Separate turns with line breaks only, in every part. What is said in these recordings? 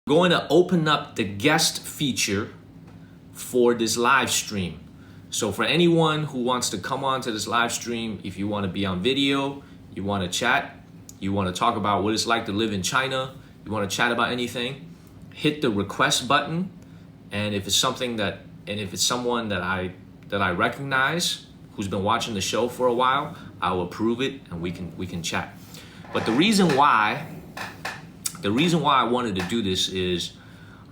Going to open up the guest feature for this live stream. So for anyone who wants to come on to this live stream, if you want to be on video, you want to chat, you want to talk about what it's like to live in China, you want to chat about anything, hit the request button. And if it's someone that I recognize who's been watching the show for a while, I will approve it and we can chat. But the reason why I wanted to do this is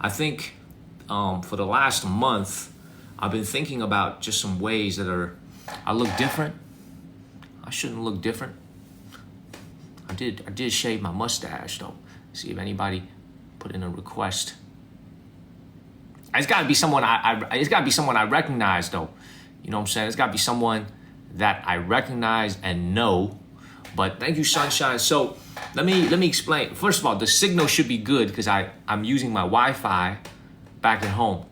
I think for the last month I've been thinking about just some ways that I look different. I shouldn't look different. I did shave my mustache though. See if anybody put in a request. It's got to be someone I recognize though. You know what I'm saying? It's got to be someone that I recognize and know. But thank you, Sunshine. So let me explain. First of all, the signal should be good because I'm using my Wi-Fi back at home.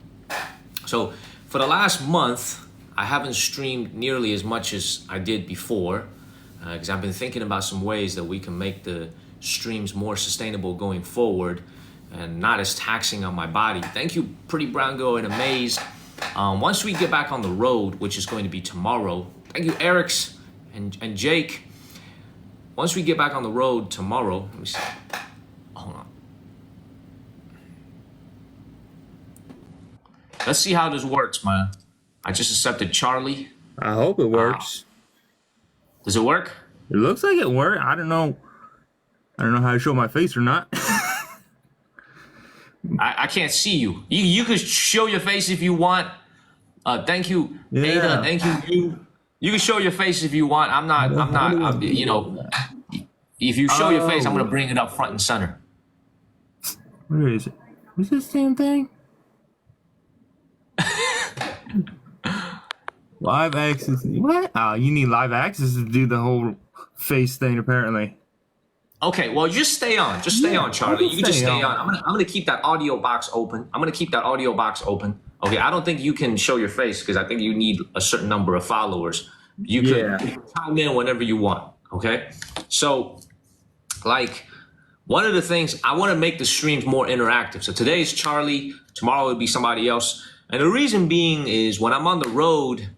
So for the last month, I haven't streamed nearly as much as I did before because I've been thinking about some ways that we can make the streams more sustainable going forward and not as taxing on my body. Thank you, Pretty Brown Girl and Amaze. Once we get back on the road, which is going to be tomorrow, thank you, Eric's and Jake. Once we get back on the road tomorrow, let me see. Hold on. Let's see how this works, man. I just accepted Charlie.
I hope it works.
Does it work?
It looks like it worked. I don't know how to show my face or not.
I can't see you. You could show your face if you want. Thank you, Ada. Thank you. You can show your face if you want. If you show your face, I'm going to bring it up front and center.
Where is it? What's this damn thing? Live access. What? Oh, you need live access to do the whole face thing, apparently.
Okay, well, just stay on. Just stay on, Charlie. You can just stay on. I'm gonna keep that audio box open. Okay, I don't think you can show your face because I think you need a certain number of followers. You can chime in whenever you want. Okay, so one of the things I want to make the streams more interactive. So today is Charlie. Tomorrow will be somebody else. And the reason being is when I'm on the road,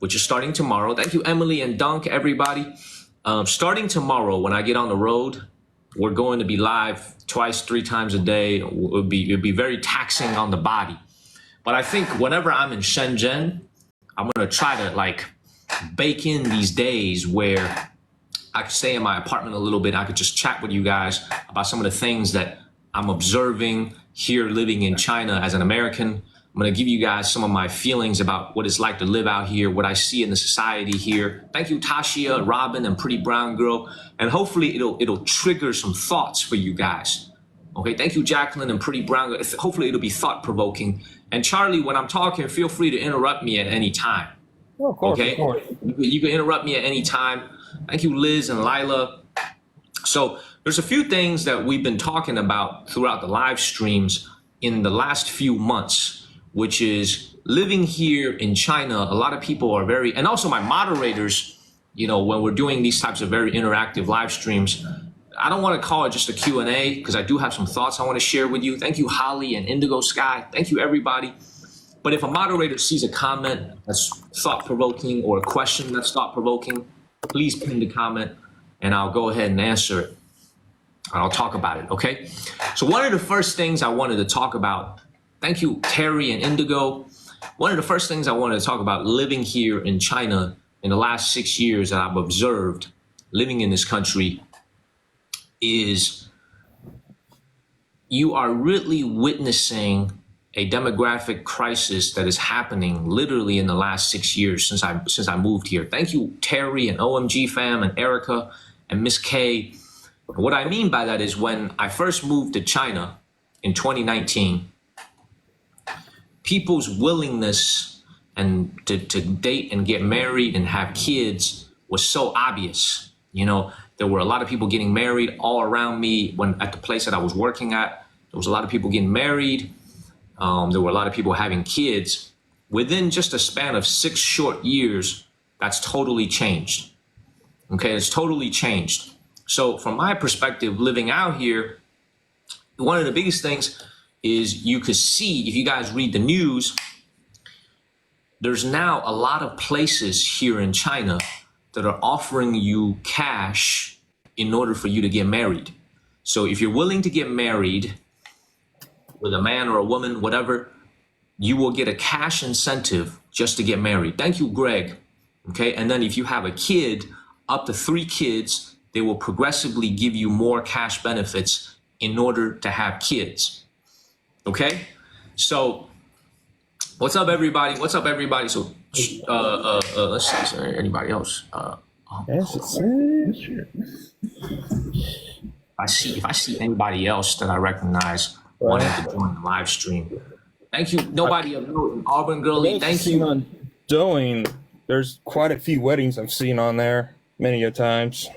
which is starting tomorrow. Thank you, Emily and Dunk, everybody. Starting tomorrow, when I get on the road, we're going to be live twice, 3 times a day. It'll be very taxing on the body. But I think whenever I'm in Shenzhen, I'm going to try to bake in these days where I could stay in my apartment a little bit. I could just chat with you guys about some of the things that I'm observing here living in China as an American. I'm going to give you guys some of my feelings about what it's like to live out here, what I see in the society here. Thank you, Tashia, Robin, and Pretty Brown Girl. And hopefully it'll trigger some thoughts for you guys. Okay, thank you, Jacqueline and Pretty Brown Girl. Hopefully it'll be thought-provoking. And Charlie, when I'm talking, feel free to interrupt me at any time.
Oh, of course,
okay?
Of course.
You can interrupt me at any time. Thank you, Liz and Lila. So there's a few things that we've been talking about throughout the live streams in the last few months, which is living here in China. A lot of people are and also my moderators, when we're doing these types of very interactive live streams, I don't want to call it just a Q&A because I do have some thoughts I want to share with you. Thank you, Holly and Indigo Sky. Thank you, everybody. But if a moderator sees a comment that's thought-provoking or a question that's thought-provoking, please pin the comment and I'll go ahead and answer it. And I'll talk about it, okay? So one of the first things I wanted to talk about, thank you, Terry and Indigo. One of the first things I wanted to talk about living here in China in the last 6 years that I've observed living in this country is you are really witnessing a demographic crisis that is happening literally in the last 6 years since I moved here. Thank you, Terry and OMG fam and Erica and Miss K. What I mean by that is when I first moved to China in 2019, people's willingness and to date and get married and have kids was so obvious. There were a lot of people getting married all around me at the place that I was working at. There was a lot of people getting married. There were a lot of people having kids. Within just a span of 6 short years, that's totally changed. Okay, it's totally changed. So from my perspective, living out here, one of the biggest things is you could see, if you guys read the news, there's now a lot of places here in China that are offering you cash in order for you to get married. So if you're willing to get married with a man or a woman, whatever, you will get a cash incentive just to get married. Thank you, Greg. Okay, and then if you have a kid, up to 3 kids, they will progressively give you more cash benefits in order to have kids. Okay, so what's up, everybody? What's up, everybody? So let's see, is there anybody else? If I see anybody else that I recognize wanting to join the live stream, thank you. Nobody of note in Auburn, Girly. Thank you.
On Douyin, there's quite a few weddings I've seen on there many a times.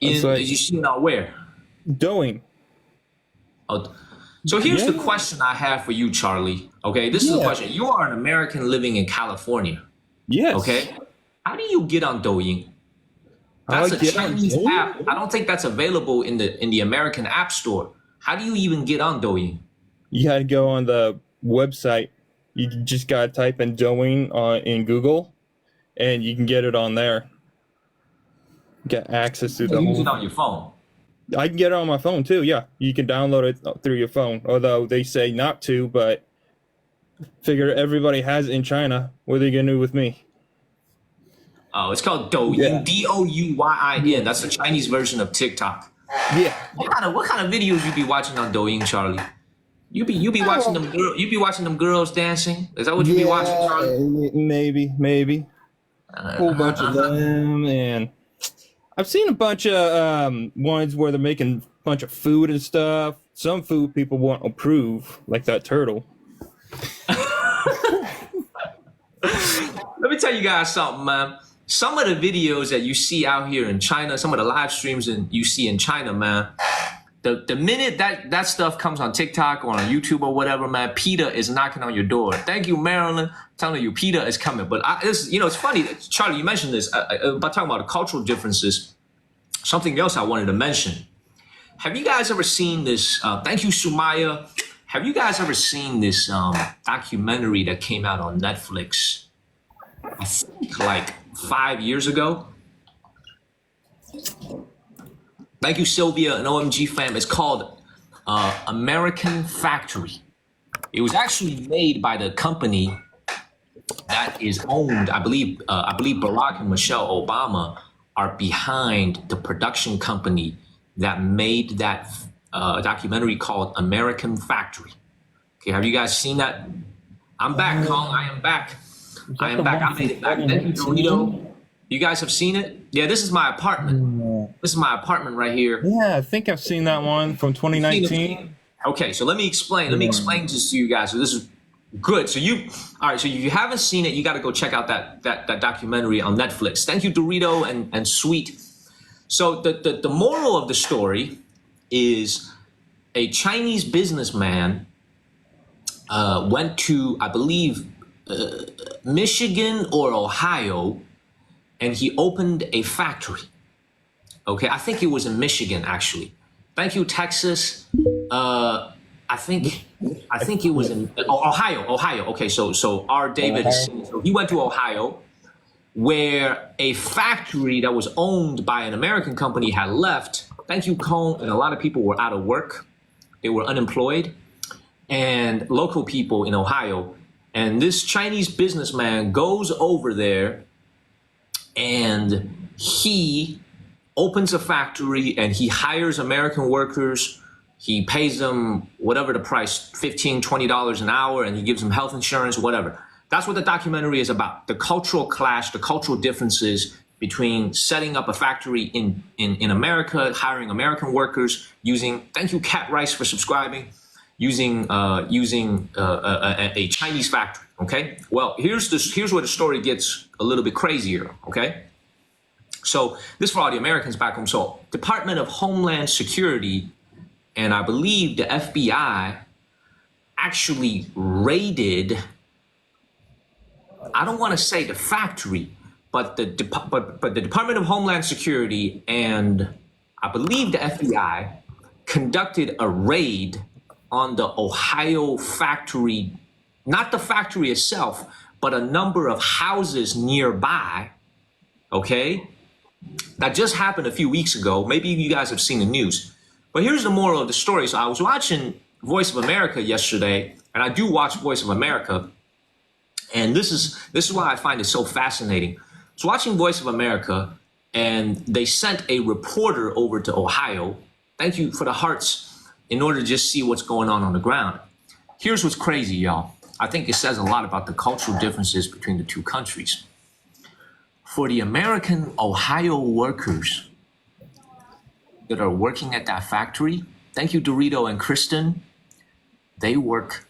Did you see it on where?
Douyin.
Oh, so here's the question I have for you, Charlie. Okay, this is the question. You are an American living in California.
Yes.
Okay. How do you get on Douyin? That's a Chinese app. I don't think that's available in the American App Store. How do you even get on Douyin?
You got to go on the website. You just got to type in Douyin in Google, and you can get it on there. Get access to the
use it on your phone.
I can get it on my phone too. Yeah, you can download it through your phone. Although they say not to, but figure everybody has it in China. What are they gonna do with me?
Oh, it's called Douyin. Douyin. That's the Chinese version of TikTok.
Yeah.
What kind of videos you be watching on Douyin, Charlie? You be watching them watching them girls dancing? Is that what you be watching, Charlie?
Maybe. A whole bunch of them, and I've seen a bunch of ones where they're making a bunch of food and stuff. Some food people won't approve, like that turtle.
Let me tell you guys something, man. Some of the videos that you see out here in China, some of the live streams you see in China, man, the minute that stuff comes on TikTok or on YouTube or whatever, man, PETA is knocking on your door. Thank you, Marilyn, telling you PETA is coming. But it's funny, Charlie, you mentioned this about talking about the cultural differences. Something else I wanted to mention. Have you guys ever seen this? Thank you, Sumaya. Have you guys ever seen this documentary that came out on Netflix? I think like 5 years ago. Thank you, Sylvia, an OMG fam. It's called American Factory. It was actually made by the company that is owned, I believe Barack and Michelle Obama are behind the production company that made that documentary called American Factory. Okay, have you guys seen that? I'm back, Kong. I am back. I made it back. Thank you, Dorito. You guys have seen it? Yeah, this is my apartment. This is my apartment right here.
Yeah, I think I've seen that one from 2019.
Okay, so let me explain. Let me explain this to you guys. So this is good. So if you haven't seen it, you got to go check out that documentary on Netflix. Thank you, Dorito and Sweet. So the moral of the story is a Chinese businessman went to, I believe, Michigan or Ohio, and he opened a factory. Okay, I think it was in Michigan, actually. Thank you, Texas. I think it was in Ohio. Okay, so our David is, so he went to Ohio, where a factory that was owned by an American company had left. Thank you, Cone. And a lot of people were out of work. They were unemployed, and local people in Ohio. And this Chinese businessman goes over there and he opens a factory and he hires American workers. He pays them whatever the price, $15, $20 an hour, and he gives them health insurance, whatever. That's what the documentary is about. The cultural clash, the cultural differences between setting up a factory in America, hiring American workers, using, thank you, Cat Rice, for subscribing, using a Chinese factory, okay? Well, here's where the story gets a little bit crazier, okay? So this for all the Americans back home. So Department of Homeland Security, and I believe the FBI actually raided, I don't want to say the factory, but the Department of Homeland Security and I believe the FBI conducted a raid on the Ohio factory, not the factory itself, but a number of houses nearby, okay? That just happened a few weeks ago. Maybe you guys have seen the news. But here's the moral of the story. So I was watching Voice of America yesterday, and I do watch Voice of America. And this is why I find it so fascinating. I was watching Voice of America, and they sent a reporter over to Ohio. Thank you for the hearts, in order to just see what's going on the ground. Here's what's crazy, y'all. I think it says a lot about the cultural differences between the two countries. For the American Ohio workers that are working at that factory, thank you, Dorito and Kristen, they work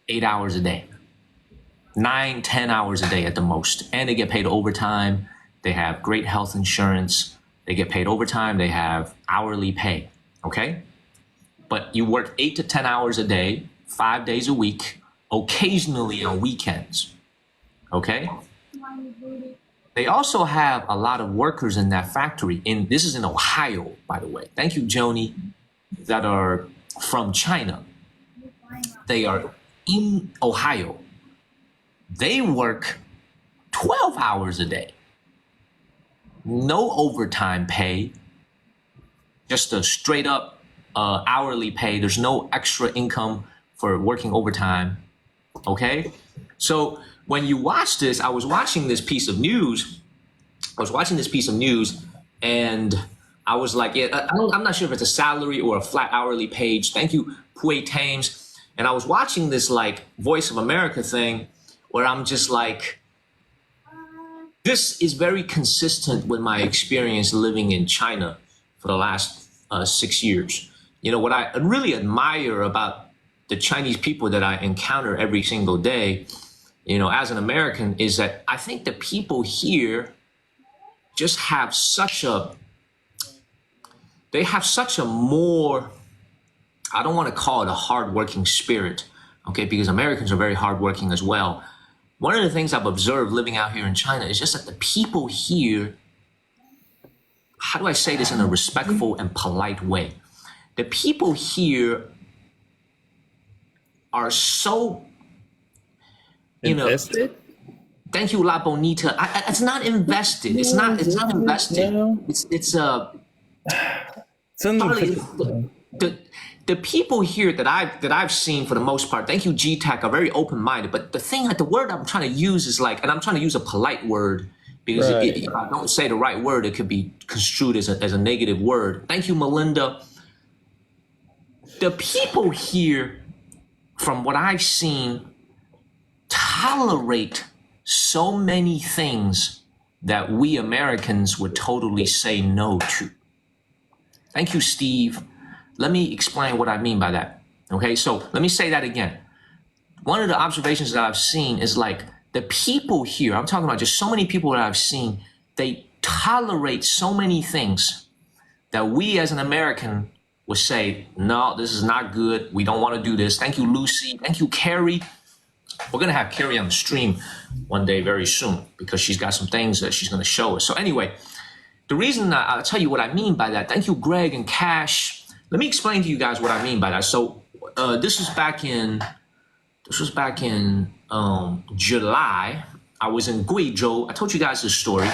8 hours a day, 9, 10 hours a day at the most. And they get paid overtime. They have great health insurance. They get paid overtime. They have hourly pay, okay? But you work 8 to 10 hours a day, 5 days a week, occasionally on weekends, okay? They also have a lot of workers in that factory. This is in Ohio, by the way. Thank you, Joni, that are from China. They are in Ohio. They work 12 hours a day. No overtime pay, just a straight up hourly pay. There's no extra income for working overtime, okay? So when you watch this, I was watching this piece of news, and I was like, yeah, I'm not sure if it's a salary or a flat hourly page. Thank you, Pui Thames. And I was watching this like Voice of America thing where I'm just like, this is very consistent with my experience living in China for the last 6 years. You know, what I really admire about the Chinese people that I encounter every single day, you know, as an American, is that I think the people here just have such a more, I don't want to call it a hardworking spirit, okay, because Americans are very hardworking as well. One of the things I've observed living out here in China is just that the people here, how do I say this in a respectful and polite way? The people here are so, you know, invested? Thank you, La Bonita. It's not invested. It's not invested.
No.
The people here that I've seen for the most part, thank you, G-Tech, are very open-minded. But the word I'm trying to use is like, and I'm trying to use a polite word, because if I don't say the right word, it could be construed as a negative word. Thank you, Melinda. The people here, from what I've seen, tolerate so many things that we Americans would totally say no to. Thank you, Steve. Let me explain what I mean by that. Okay, so let me say that again. One of the observations that I've seen is like the people here, I'm talking about just so many people that I've seen, they tolerate so many things that we as an American would say, no, this is not good. We don't want to do this. Thank you, Lucy. Thank you, Carrie. We're going to have Carrie on the stream one day very soon because she's got some things that she's going to show us. So anyway, the reason I'll tell you what I mean by that. Thank you, Greg and Cash. Let me explain to you guys what I mean by that. So this was back in July. I was in Guizhou. I told you guys this story.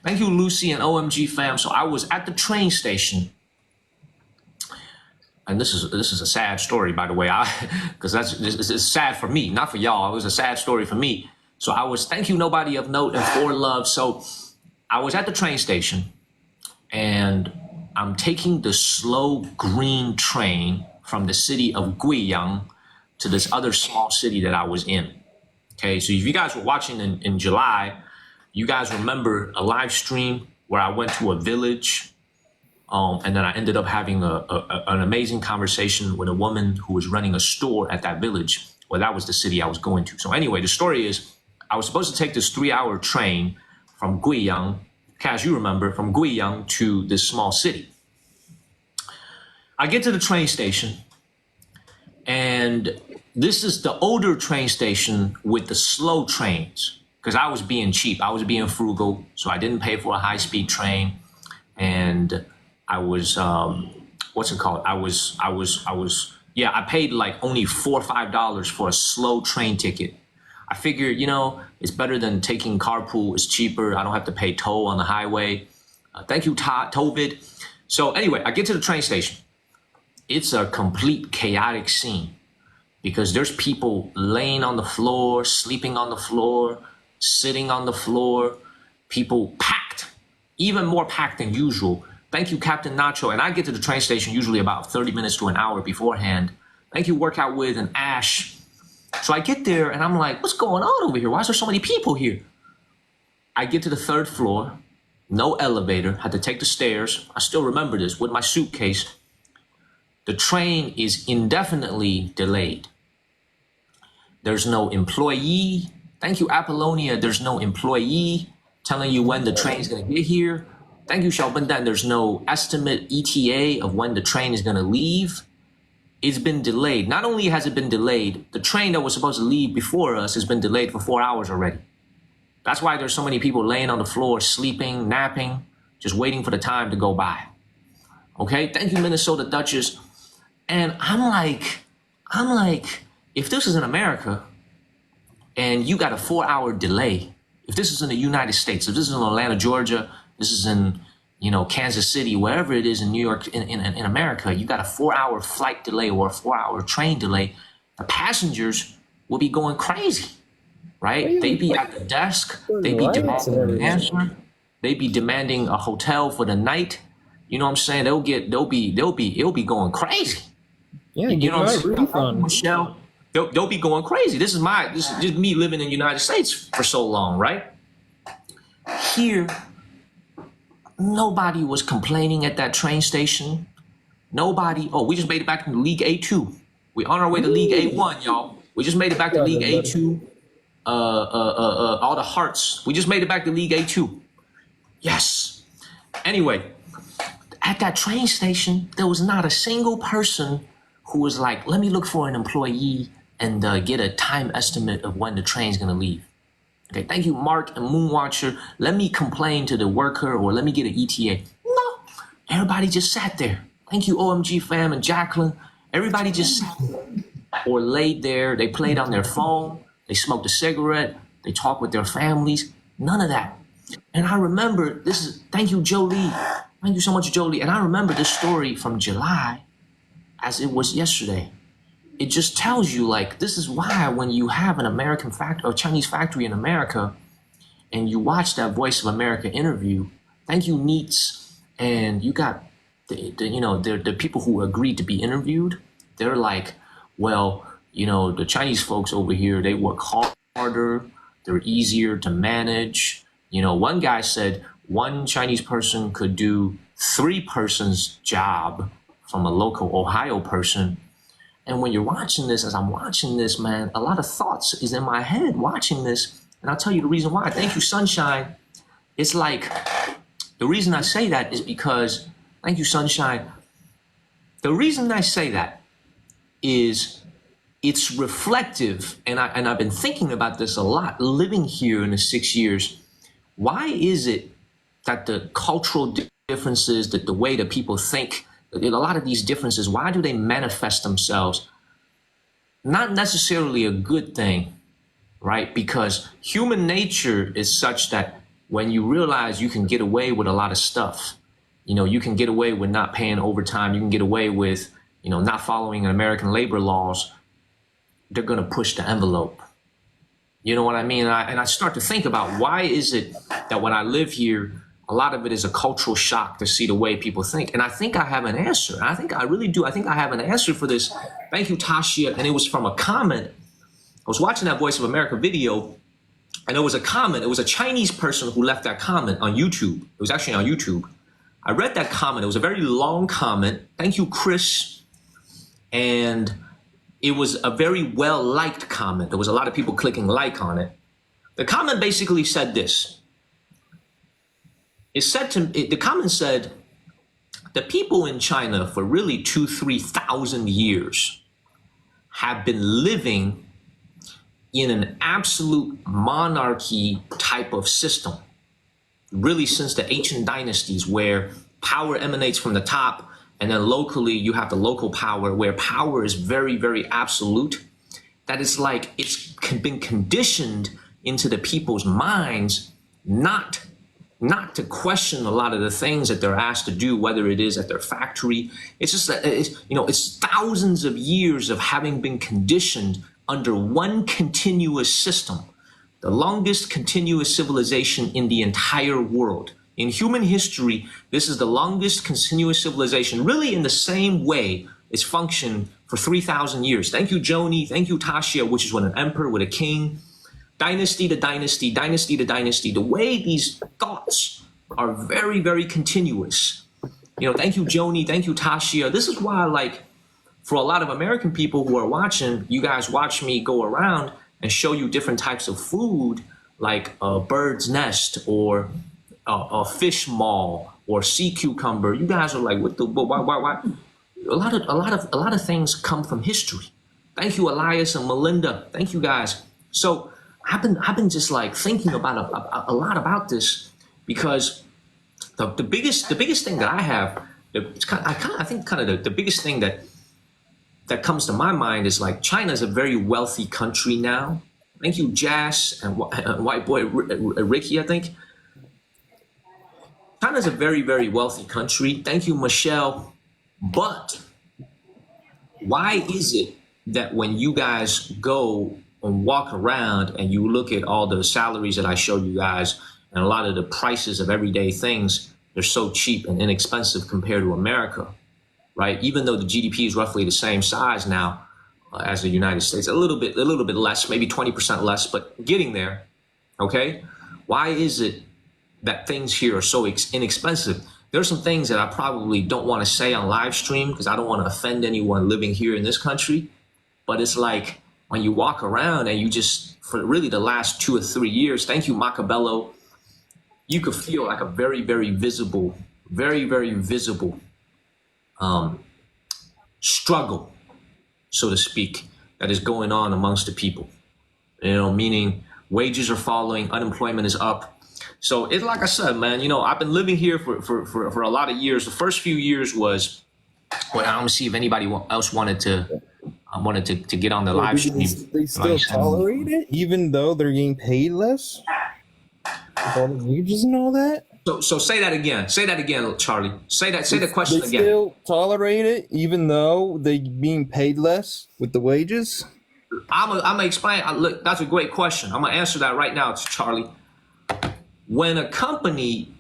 Thank you, Lucy and OMG fam. So I was at the train station. And this is a sad story, by the way, because it's sad for me, not for y'all. It was a sad story for me. So I was, thank you, Nobody of Note and For Love. So I was at the train station, and I'm taking the slow green train from the city of Guiyang to this other small city that I was in. Okay, so if you guys were watching in July, you guys remember a live stream where I went to a village. And then I ended up having an amazing conversation with a woman who was running a store at that village. Well, that was the city I was going to. So anyway, the story is I was supposed to take this 3-hour train from Guiyang, Cash, you remember, from Guiyang to this small city. I get to the train station, and this is the older train station with the slow trains, because I was being cheap. I was being frugal, so I didn't pay for a high-speed train. And I was, I was Yeah, I paid like only $4 or $5 for a slow train ticket. I figured, you know, it's better than taking carpool. It's cheaper. I don't have to pay toll on the highway. Thank you, Tovid. So anyway, I get to the train station. It's a complete chaotic scene because there's people laying on the floor, sleeping on the floor, sitting on the floor, people packed, even more packed than usual. Thank you, Captain Nacho. And I get to the train station usually about 30 minutes to an hour beforehand. Thank you, Workout With and Ash. So I get there and I'm like, what's going on over here? Why is there so many people here? I get to the 3rd floor, no elevator, had to take the stairs. I still remember this with my suitcase. The train is indefinitely delayed. There's no employee. Thank you, Apollonia. There's no employee telling you when the train is going to get here. Thank you, Xiaobendan. There's no estimate ETA of when the train is going to leave. It's been delayed. Not only has it been delayed, the train that was supposed to leave before us has been delayed for 4 hours already. That's why there's so many people laying on the floor, sleeping, napping, just waiting for the time to go by. Okay, thank you, Minnesota Duchess. And I'm like, if this is in America and you got a 4-hour delay, if this is in the United States, if this is in Atlanta, Georgia, this is in, you know, Kansas City, wherever it is in New York, in America, you got a 4-hour flight delay or a 4-hour train delay, the passengers will be going crazy, right? They'd be at the desk, they'd be demanding an answer, they'd be demanding a hotel for the night. You know what I'm saying? It'll be going crazy.
Yeah,
you know what I'm saying? Michelle, they'll be going crazy. This is just me living in the United States for so long, right? Here, nobody was complaining at that train station. Nobody. Oh, we just made it back to League A2. We on our way to League A1, y'all. We just made it back to League A2. All the hearts. We just made it back to League A2. Yes. Anyway, at that train station, there was not a single person who was like, let me look for an employee and get a time estimate of when the train's gonna leave. Okay, thank you, Mark and Moonwatcher. Let me complain to the worker or let me get an ETA. No, everybody just sat there. Thank you, OMG fam and Jacqueline. Everybody just sat there or laid there. They played on their phone. They smoked a cigarette. They talked with their families. None of that. And I remember thank you, Jolie. Thank you so much, Jolie. And I remember this story from July as it was yesterday. It just tells you, like, this is why when you have an American factory or Chinese factory in America and you watch that Voice of America interview, thank you, Neats, and you got the people who agreed to be interviewed. They're like, well, you know, the Chinese folks over here, they work harder, they're easier to manage. You know, one guy said one Chinese person could do 3 persons' job from a local Ohio person. And when you're watching this, as I'm watching this, man, a lot of thoughts is in my head watching this. And I'll tell you the reason why. Thank you, Sunshine. It's like, the reason I say that is because, thank you, Sunshine. The reason I say that is it's reflective. And I've been thinking about this a lot, living here in the 6 years. Why is it that the cultural differences, that the way that people think, a lot of these differences, why do they manifest themselves? Not necessarily a good thing, right? Because human nature is such that when you realize you can get away with a lot of stuff, you know, you can get away with not paying overtime, you can get away with, you know, not following American labor laws, they're going to push the envelope. You know what I mean? And I start to think about, why is it that when I live here, a lot of it is a cultural shock to see the way people think. And I think I have an answer. I think I really do. I think I have an answer for this. Thank you, Tashia. And it was from a comment. I was watching that Voice of America video, and there was a comment. It was a Chinese person who left that comment on YouTube. It was actually on YouTube. I read that comment. It was a very long comment. Thank you, Chris. And it was a very well-liked comment. There was a lot of people clicking like on it. The comment basically said this. The comment said, the people in China for really 2,000-3,000 years have been living in an absolute monarchy type of system, really since the ancient dynasties where power emanates from the top And then locally, you have the local power, where power is very, very absolute. That is like it's been conditioned into the people's minds not to question a lot of the things that they're asked to do, whether it is at their factory. It's just that it's thousands of years of having been conditioned under one continuous system, the longest continuous civilization in the entire world. In human history, this is the longest continuous civilization, really in the same way it's functioned for 3,000 years. Thank you, Joni. Thank you, Tashia, which is when an emperor with a king, dynasty to dynasty, dynasty to dynasty. The way these thoughts are very, very continuous. Thank you, Joni. Thank you, Tashia. This is why, like, for a lot of American people who are watching, you guys watch me go around and show you different types of food, like a bird's nest or a fish maw or sea cucumber. You guys are like, why? A lot of things come from history. Thank you, Elias and Melinda. Thank you, guys. So I've been just like thinking about a lot about this, because the biggest thing that I have, I think the biggest thing that comes to my mind is like China is a very wealthy country now. Thank you, Jazz and White Boy Ricky, I think. China's a very, very wealthy country. Thank you, Michelle. But why is it that when you guys go and walk around and you look at all the salaries that I showed you guys and a lot of the prices of everyday things, they're so cheap and inexpensive compared to America, right? Even though the GDP is roughly the same size now as the United States, a little bit less, maybe 20% less, but getting there, okay? Why is it that things here are so inexpensive? There's some things that I probably don't want to say on live stream because I don't want to offend anyone living here in this country. But it's like when you walk around and you just, for really the last 2 or 3 years, thank you, Macabello, you could feel like a very, very visible struggle, so to speak, that is going on amongst the people. Meaning wages are falling, unemployment is up. So it's like I said, man, I've been living here for a lot of years. The first few years was, well, I'm gonna see if anybody else wanted to get on the live stream.
They still tolerate it, even though they're getting paid less? With all the wages and all that?
So say that again. Say that again, Charlie. Say the question again.
They still tolerate it, even though they're being paid less with the wages?
I'm gonna explain. Look, that's a great question. I'm gonna answer that right now, Charlie. When a company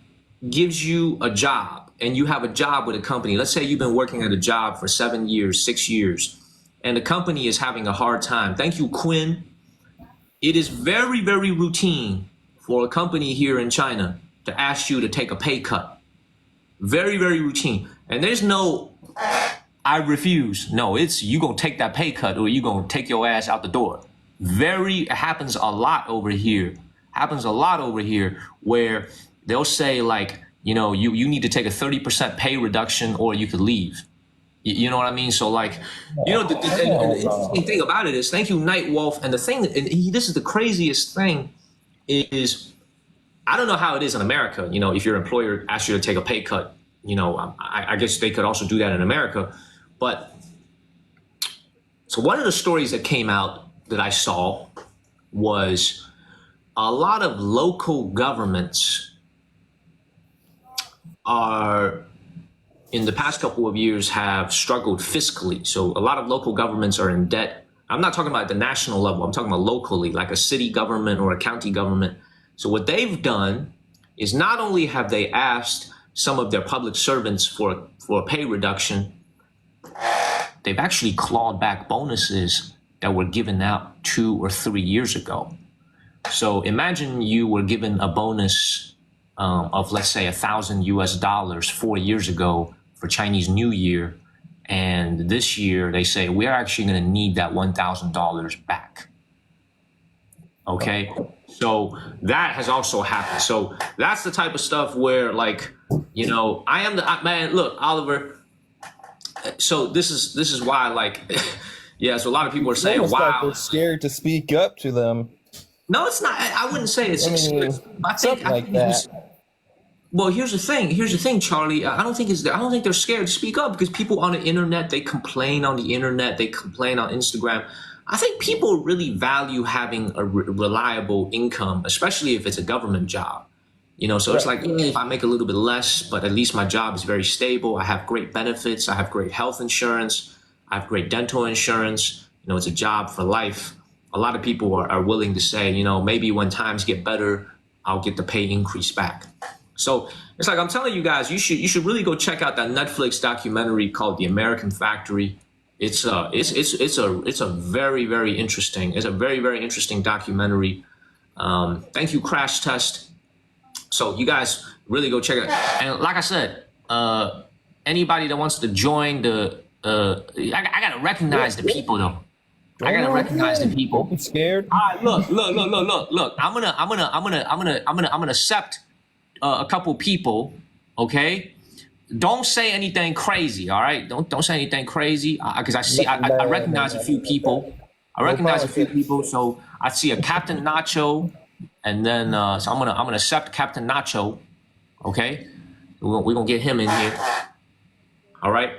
gives you a job and you have a job with a company, let's say you've been working at a job for 7 years, 6 years, and the company is having a hard time. Thank you, Quinn. It is very, very routine for a company here in China to ask you to take a pay cut. Very, very routine. And there's no, I refuse. No, it's you gonna take that pay cut or you gonna take your ass out the door. It happens a lot over here. Where they'll say like, you need to take a 30% pay reduction or you could leave. You know what I mean? So like, the interesting thing about it is, thank you, Night Wolf. And the thing, this is the craziest thing is, I don't know how it is in America. If your employer asks you to take a pay cut, I guess they could also do that in America. But so one of the stories that came out that I saw was a lot of local governments are, in the past couple of years, have struggled fiscally. So a lot of local governments are in debt. I'm not talking about at the national level. I'm talking about locally, like a city government or a county government. So what they've done is not only have they asked some of their public servants for a pay reduction, they've actually clawed back bonuses that were given out 2 or 3 years ago. So imagine you were given a bonus of, let's say, $1,000 4 years ago for Chinese New Year. And this year they say, we're actually going to need that $1,000 back. Okay. So that has also happened. So that's the type of stuff where, like, man, look, Oliver. So this is why, like, yeah. So a lot of people are saying, wow,
like they're scared to speak up to them.
No, it's not. I wouldn't say it's.
I think that.
Well, here's the thing. Here's the thing, Charlie. I don't think I don't think they're scared to speak up because people on the internet, they complain on the internet, they complain on Instagram. I think people really value having a reliable income, especially if it's a government job. You know, so it's like, yeah, if I make a little bit less, but at least my job is very stable. I have great benefits. I have great health insurance. I have great dental insurance. You know, it's a job for life. A lot of people are willing to say, you know, maybe when times get better, I'll get the pay increase back. So it's like I'm telling you guys, you should really go check out that Netflix documentary called The American Factory. It's a very, very interesting. It's a very, very interesting documentary. Thank you, Crash Test. So you guys really go check it out. And like I said, anybody that wants to join the, I gotta recognize the people though. I gotta recognize the people.
Don't be scared.
All right, look. I'm gonna accept a couple people. Okay. Don't say anything crazy. All right. Don't say anything crazy because I recognize a few people. So I see a Captain Nacho, and then so I'm gonna accept Captain Nacho. Okay. We're gonna get him in here. All right.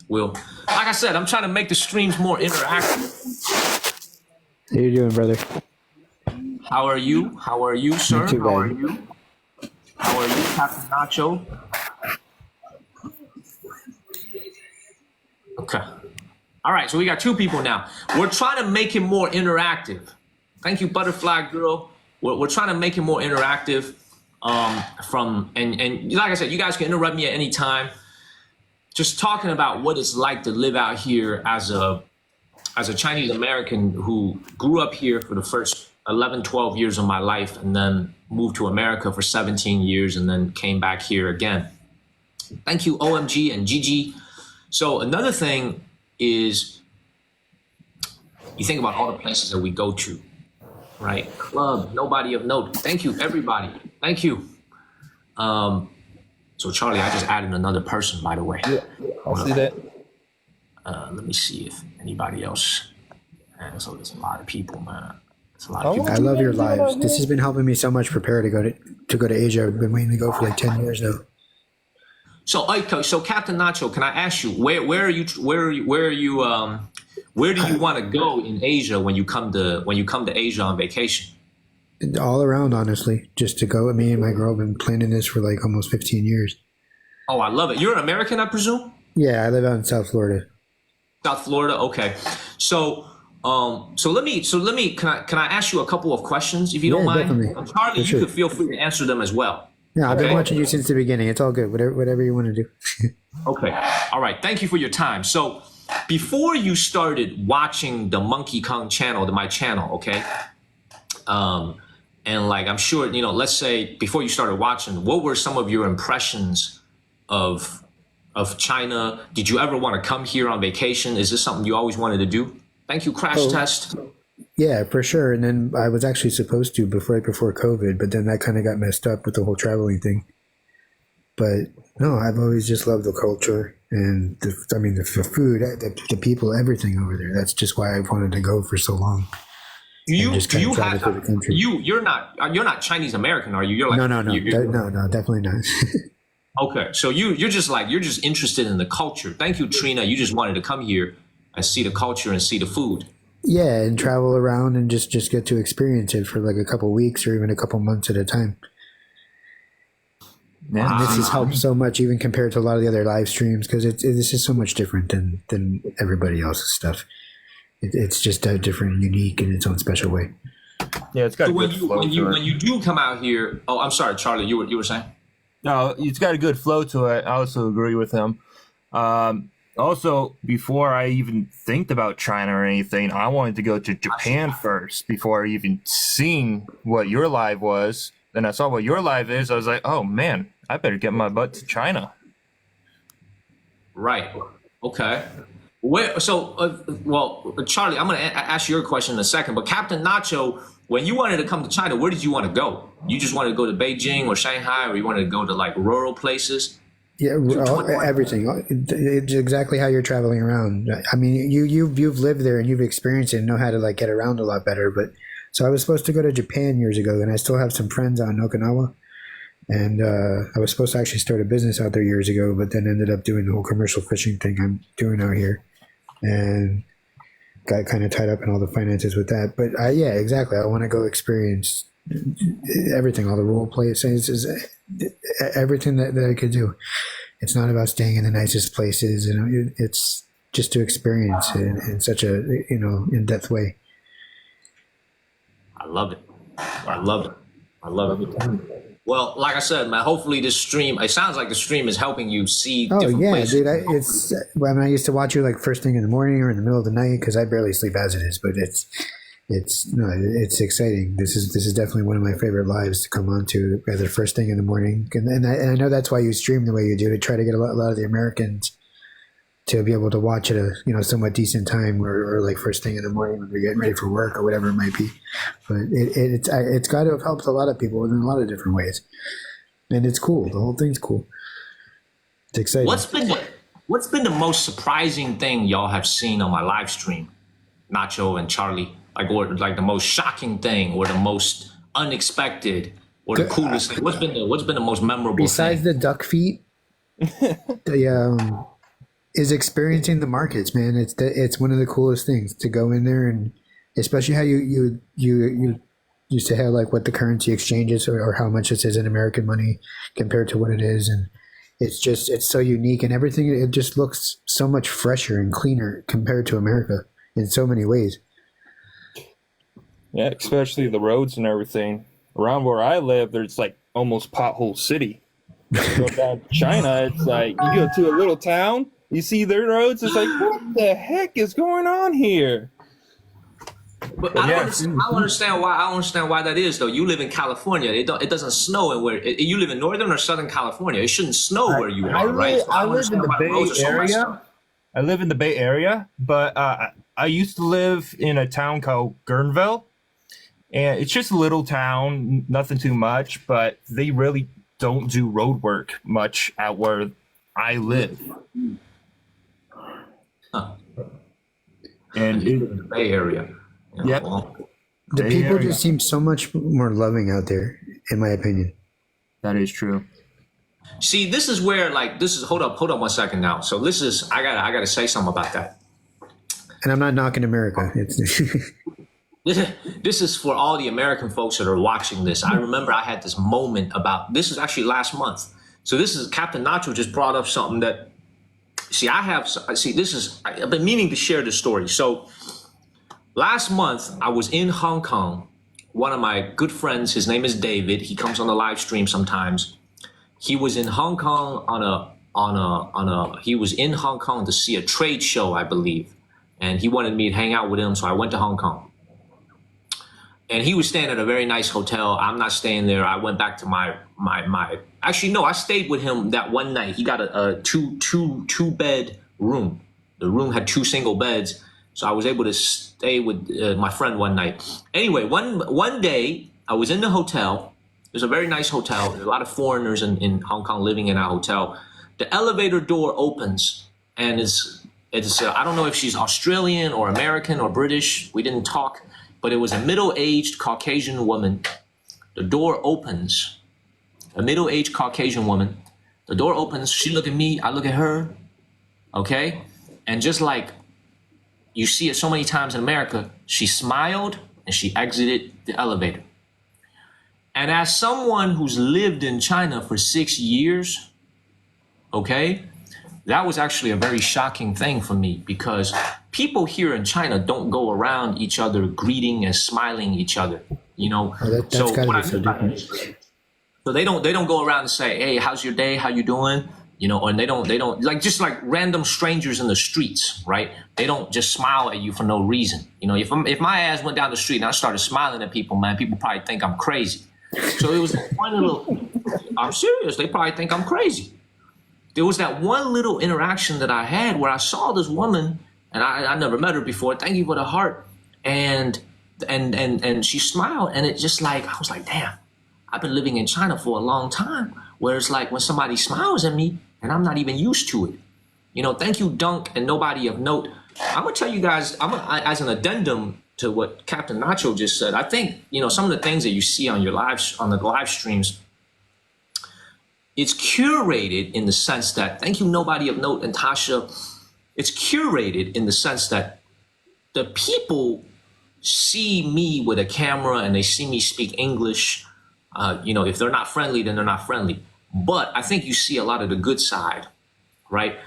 Will, like I said, I'm trying to make the streams more interactive.
How you doing, brother?
How are you? How are you, sir?
Not too
How are
bad.
you? How are you, Captain Nacho? Okay. All right, so we got two people now. We're trying to make it more interactive. Thank you, Butterfly Girl. We're trying to make it more interactive. And like I said, you guys can interrupt me at any time. Just talking about what it's like to live out here as a Chinese American who grew up here for the first 11, 12 years of my life and then moved to America for 17 years and then came back here again. Thank you, OMG and GG. So another thing is you think about all the places that we go to, right? Club, nobody of note. Thank you, everybody. Thank you. So Charlie, I just added another person, by the way.
Yeah, I'll see that.
Let me see if anybody else. Man, so there's a lot of people, man. There's a lot of people.
I love your lives. This has been helping me so much prepare to go to Asia. I've been waiting to go for like 10 years now.
So, okay, so Captain Nacho, can I ask you where do you want to go in Asia when you come to Asia on vacation?
All around, honestly, just to go. Me and my girl have been planning this for like almost 15 years.
Oh, I love it. You're an American, I presume?
Yeah, I live out in South Florida.
South Florida, okay. So let me can I ask you a couple of questions if you don't mind?
Definitely.
And Charlie,
For sure.
you could feel free to answer them as well.
Yeah, I've been
Okay.
watching you since the beginning. It's all good. Whatever you want to do.
Okay. All right. Thank you for your time. So before you started watching the Monkey Kong channel, my channel, okay? And like, I'm sure, you know, let's say before you started watching, what were some of your impressions of China? Did you ever want to come here on vacation? Is this something you always wanted to do? Thank you, Crash Test.
Yeah, for sure. And then I was actually supposed to right before COVID, but then that kind of got messed up with the whole traveling thing. But no, I've always just loved the culture and the food, the people, everything over there. That's just why I wanted to go for so long. You're not Chinese American, are you? You're like No, definitely not.
Okay, so you're just interested in the culture. Thank you, Trina. You just wanted to come here and see the culture and see the food.
Yeah, and travel around and just get to experience it for like a couple weeks or even a couple months at a time. And this has helped so much, even compared to a lot of the other live streams, because this is so much different than everybody else's stuff. It's just different, unique in its own special way.
Yeah, it's got
So
a good flow to it.
when you do come out here, oh, I'm sorry, Charlie, you were saying?
No, it's got a good flow to it. I also agree with him. Also, before I even think about China or anything, I wanted to go to Japan first before even seeing what your live was. Then I saw what your live is. I was like, oh man, I better get my butt to China.
Right. Okay. Charlie, I'm going to ask you your question in a second, but Captain Nacho, when you wanted to come to China, where did you want to go? You just wanted to go to Beijing or Shanghai, or you wanted to go to like rural places?
Yeah, everything. It's exactly how you're traveling around. I mean, you've lived there and you've experienced it and know how to like get around a lot better. But so I was supposed to go to Japan years ago, and I still have some friends out in Okinawa. And I was supposed to actually start a business out there years ago, but then ended up doing the whole commercial fishing thing I'm doing out here, and got kind of tied up in all the finances with that. But yeah, exactly. I want to go experience everything, all the role play experiences, everything that I could do. It's not about staying in the nicest places, and it's just to experience it in such a in-depth way.
I love it. I love it. I love it. Well, like I said, man, hopefully this stream, it sounds like the stream is helping you see different places.
Dude, I used to watch you like first thing in the morning or in the middle of the night because I barely sleep as it is, but it's exciting. This is definitely one of my favorite lives to come on to, either first thing in the morning. And I know that's why you stream the way you do, to try to get a lot of the Americans to be able to watch at a somewhat decent time, or like first thing in the morning when they're getting ready for work or whatever it might be. But it's got to have helped a lot of people in a lot of different ways, and it's cool. The whole thing's cool. It's exciting.
What's been the most surprising thing y'all have seen on my live stream, Nacho and Charlie? Or the most shocking thing, or the most unexpected, or the coolest thing? What's been the most memorable
besides
thing?
the duck feet? Is experiencing the markets, man. It's one of the coolest things to go in there, and especially how you used to have like what the currency exchange is, or how much it is in American money compared to what it is, and it's so unique, and everything, it just looks so much fresher and cleaner compared to America in so many ways.
Yeah, especially the roads and everything. Around where I live, there's like almost pothole city. Go down to China, it's like you go to a little town, you see their roads, it's like, what the heck is going on here?
But I don't understand why that is, though. You live in California. It doesn't snow you live in northern or southern California. It shouldn't snow where you are, right?
I live in the Bay Area. I live in the Bay Area, but I used to live in a town called Guerneville, and it's just a little town, nothing too much, but they really don't do road work much out where I live.
Huh.
And
in the Bay Area.
Yep.
The people just seem so much more loving out there, in my opinion.
That is true.
See, this is where hold up 1 second now. So I gotta say something about that.
And I'm not knocking America.
This is for all the American folks that are watching this. I remember I had this moment this is actually last month. So this is Captain Nacho just brought up something that, I've been meaning to share this story. So last month I was in Hong Kong. One of my good friends, his name is David. He comes on the live stream sometimes. He was in Hong Kong he was in Hong Kong to see a trade show, I believe. And he wanted me to hang out with him, so I went to Hong Kong. And he was staying at a very nice hotel. I'm not staying there. I went back to actually, no, I stayed with him that one night. He got a two bed room. The room had 2 single beds. So I was able to stay with my friend one night. Anyway, one day I was in the hotel. It was a very nice hotel. There's a lot of foreigners in Hong Kong living in our hotel. The elevator door opens, and it's I don't know if she's Australian or American or British. We didn't talk. But it was a middle-aged Caucasian woman. The door opens. A middle-aged Caucasian woman. The door opens. She look at me. I look at her. Okay? And just like you see it so many times in America, she smiled and she exited the elevator. And as someone who's lived in China for 6 years, okay, that was actually a very shocking thing for me, because people here in China don't go around each other greeting and smiling each other, you know.
That's gotta be so different.
So they don't go around and say, "Hey, how's your day? How you doing?" You know, and they don't like, just like random strangers in the streets, right? They don't just smile at you for no reason. You know, if my ass went down the street and I started smiling at people, man, people probably think I'm crazy. So it was one little. I'm serious. They probably think I'm crazy. There was that one little interaction that I had where I saw this woman, and I never met her before. Thank you for the heart, and she smiled, and it just like, I was like, damn, I've been living in China for a long time, where it's like when somebody smiles at me, and I'm not even used to it. You know, thank you, Dunk, and nobody of note. I'm gonna tell you guys, as an addendum to what Captain Nacho just said, I think, you know, some of the things that you see on the live streams, it's curated in the sense that, thank you, Nobody of Note and Tasha. It's curated in the sense that the people see me with a camera and they see me speak English. If they're not friendly, then they're not friendly. But I think you see a lot of the good side, right?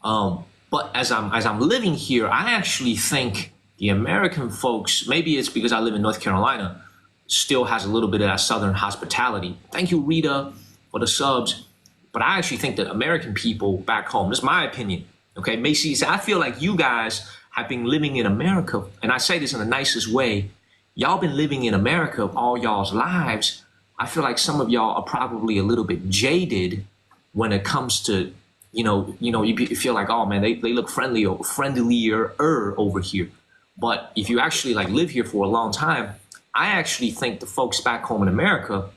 But as I'm living here, I actually think the American folks, maybe it's because I live in North Carolina, still has a little bit of that Southern hospitality. Thank you, Rita, for the subs. But I actually think that American people back home, this is my opinion, okay? Macy's, I feel like you guys have been living in America, and I say this in the nicest way, y'all been living in America all y'all's lives. I feel like some of y'all are probably a little bit jaded when it comes to, you feel like, oh man, they look friendlier over here. But if you actually like live here for a long time, I actually think the folks back home in America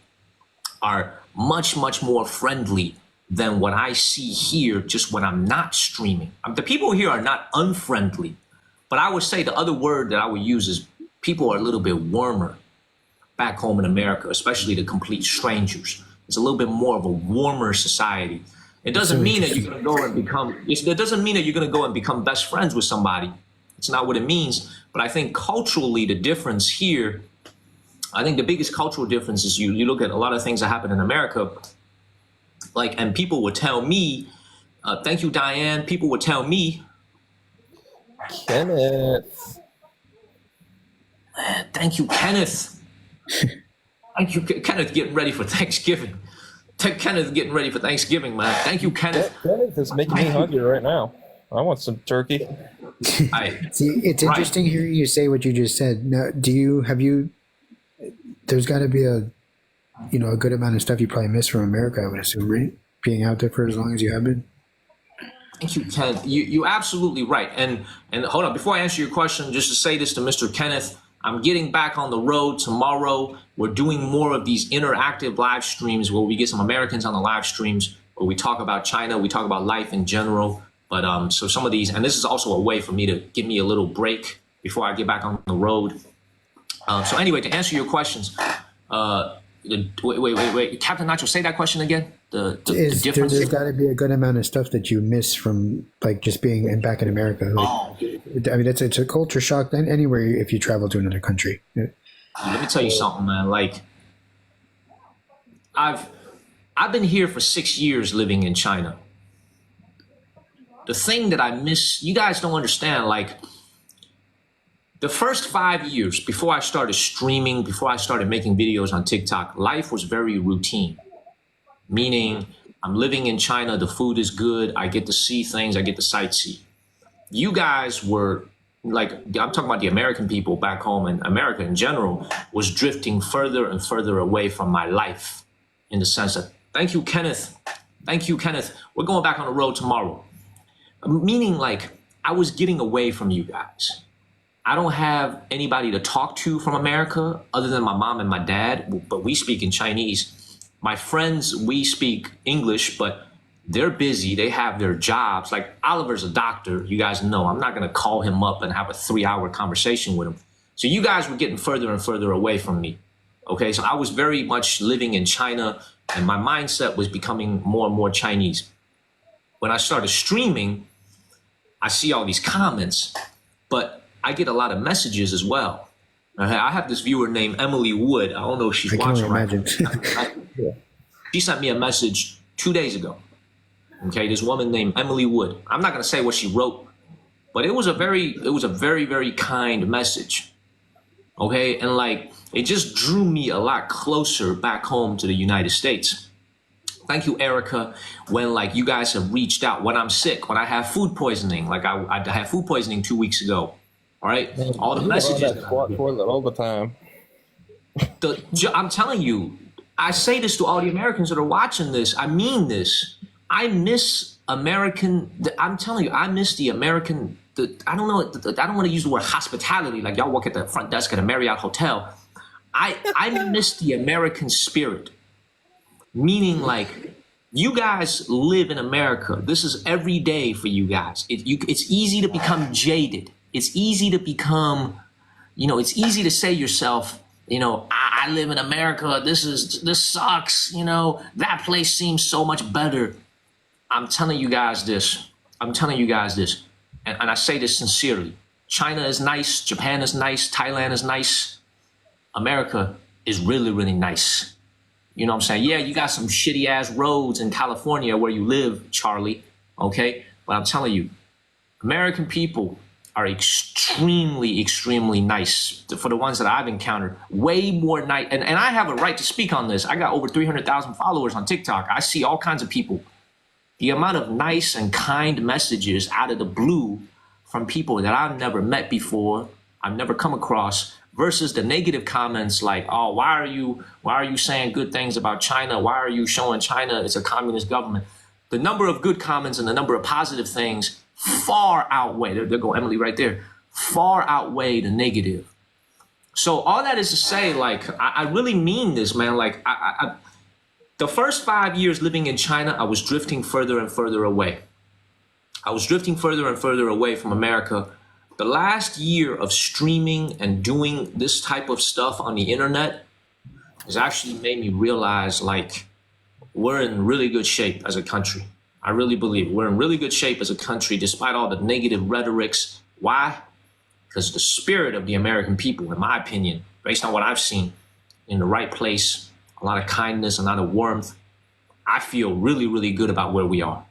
are much, much more friendly than what I see here just when I'm not streaming. The people here are not unfriendly, but I would say the other word that I would use is people are a little bit warmer back home in America, especially the complete strangers. It's a little bit more of a warmer society. It doesn't mean that you're going to go and become best friends with somebody. It's not what it means. But I think culturally, the difference here, I think the biggest cultural difference is you look at a lot of things that happen in America, and people would tell me, thank you, Diane. People would tell me,
Kenneth.
Thank you, Kenneth. Thank you, Kenneth, getting ready for Thanksgiving. Kenneth getting ready for Thanksgiving, man. Thank you, Kenneth.
Kenneth is making me hungry right now. I want some turkey.
See, it's interesting hearing you say what you just said. Now, there's got to be a good amount of stuff you probably miss from America, I would assume, right? Being out there for as long as you have been.
Thank you, Kenneth. You're absolutely right. And hold on, before I answer your question, just to say this to Mr. Kenneth, I'm getting back on the road tomorrow. We're doing more of these interactive live streams where we get some Americans on the live streams where we talk about China, we talk about life in general. But so some of these, and this is also a way for me to give me a little break before I get back on the road. So anyway, to answer your questions, wait, Captain Nacho, say that question again. The difference.
There's got to be a good amount of stuff that you miss from just being back in America. I mean, it's a culture shock anywhere if you travel to another country.
Let me tell you something, man. I've been here for 6 years living in China. The thing that I miss, you guys don't understand, the first 5 years before I started streaming, before I started making videos on TikTok, life was very routine. Meaning, I'm living in China, the food is good, I get to see things, I get to sightsee. You guys were, I'm talking about the American people back home and America in general, was drifting further and further away from my life in the sense that, thank you, Kenneth. Thank you, Kenneth. We're going back on the road tomorrow. Meaning, I was getting away from you guys. I don't have anybody to talk to from America other than my mom and my dad, but we speak in Chinese. My friends, we speak English, but they're busy. They have their jobs. Oliver's a doctor. You guys know. I'm not going to call him up and have a 3-hour conversation with him. So you guys were getting further and further away from me. Okay, so I was very much living in China, and my mindset was becoming more and more Chinese. When I started streaming, I see all these comments, but I get a lot of messages as well. I have this viewer named Emily Wood. I don't know if she's watching right now. She sent me a message 2 days ago. Okay, this woman named Emily Wood. I'm not going to say what she wrote, but it was a very, very kind message. Okay, and it just drew me a lot closer back home to the United States. Thank you, Erica. When you guys have reached out when I'm sick, when I have food poisoning, I had food poisoning 2 weeks ago. All right, all the messages.
All the time.
I'm telling you, I say this to all the Americans that are watching this. I mean this. I miss American. I'm telling you, I miss the American. I don't know. I don't want to use the word hospitality. Y'all work at the front desk at a Marriott hotel. I miss the American spirit. Meaning, you guys live in America. This is every day for you guys. It's easy to become jaded. It's easy to become, it's easy to say yourself, I I live in America. This sucks. You know, that place seems so much better. I'm telling you guys this. I'm telling you guys this. And I say this sincerely. China is nice. Japan is nice. Thailand is nice. America is really, really nice. You know what I'm saying? Yeah, you got some shitty ass roads in California where you live, Charlie. Okay? But I'm telling you, American people are extremely, extremely nice. For the ones that I've encountered, way more nice. And I have a right to speak on this. I got over 300,000 followers on TikTok. I see all kinds of people. The amount of nice and kind messages out of the blue from people that I've never met before, I've never come across, versus the negative comments like, oh, why are you saying good things about China? Why are you showing China it's a communist government? The number of good comments and the number of positive things far outweigh, there go Emily right there, far outweigh the negative. So all that is to say, like, I really mean this, man. Like, the first 5 years living in China, I was drifting further and further away. I was drifting further and further away from America. The last year of streaming and doing this type of stuff on the internet has actually made me realize, like, we're in really good shape as a country. I really believe we're in really good shape as a country, despite all the negative rhetorics. Why? Because the spirit of the American people, in my opinion, based on what I've seen, in the right place, a lot of kindness, a lot of warmth. I feel really, really good about where we are.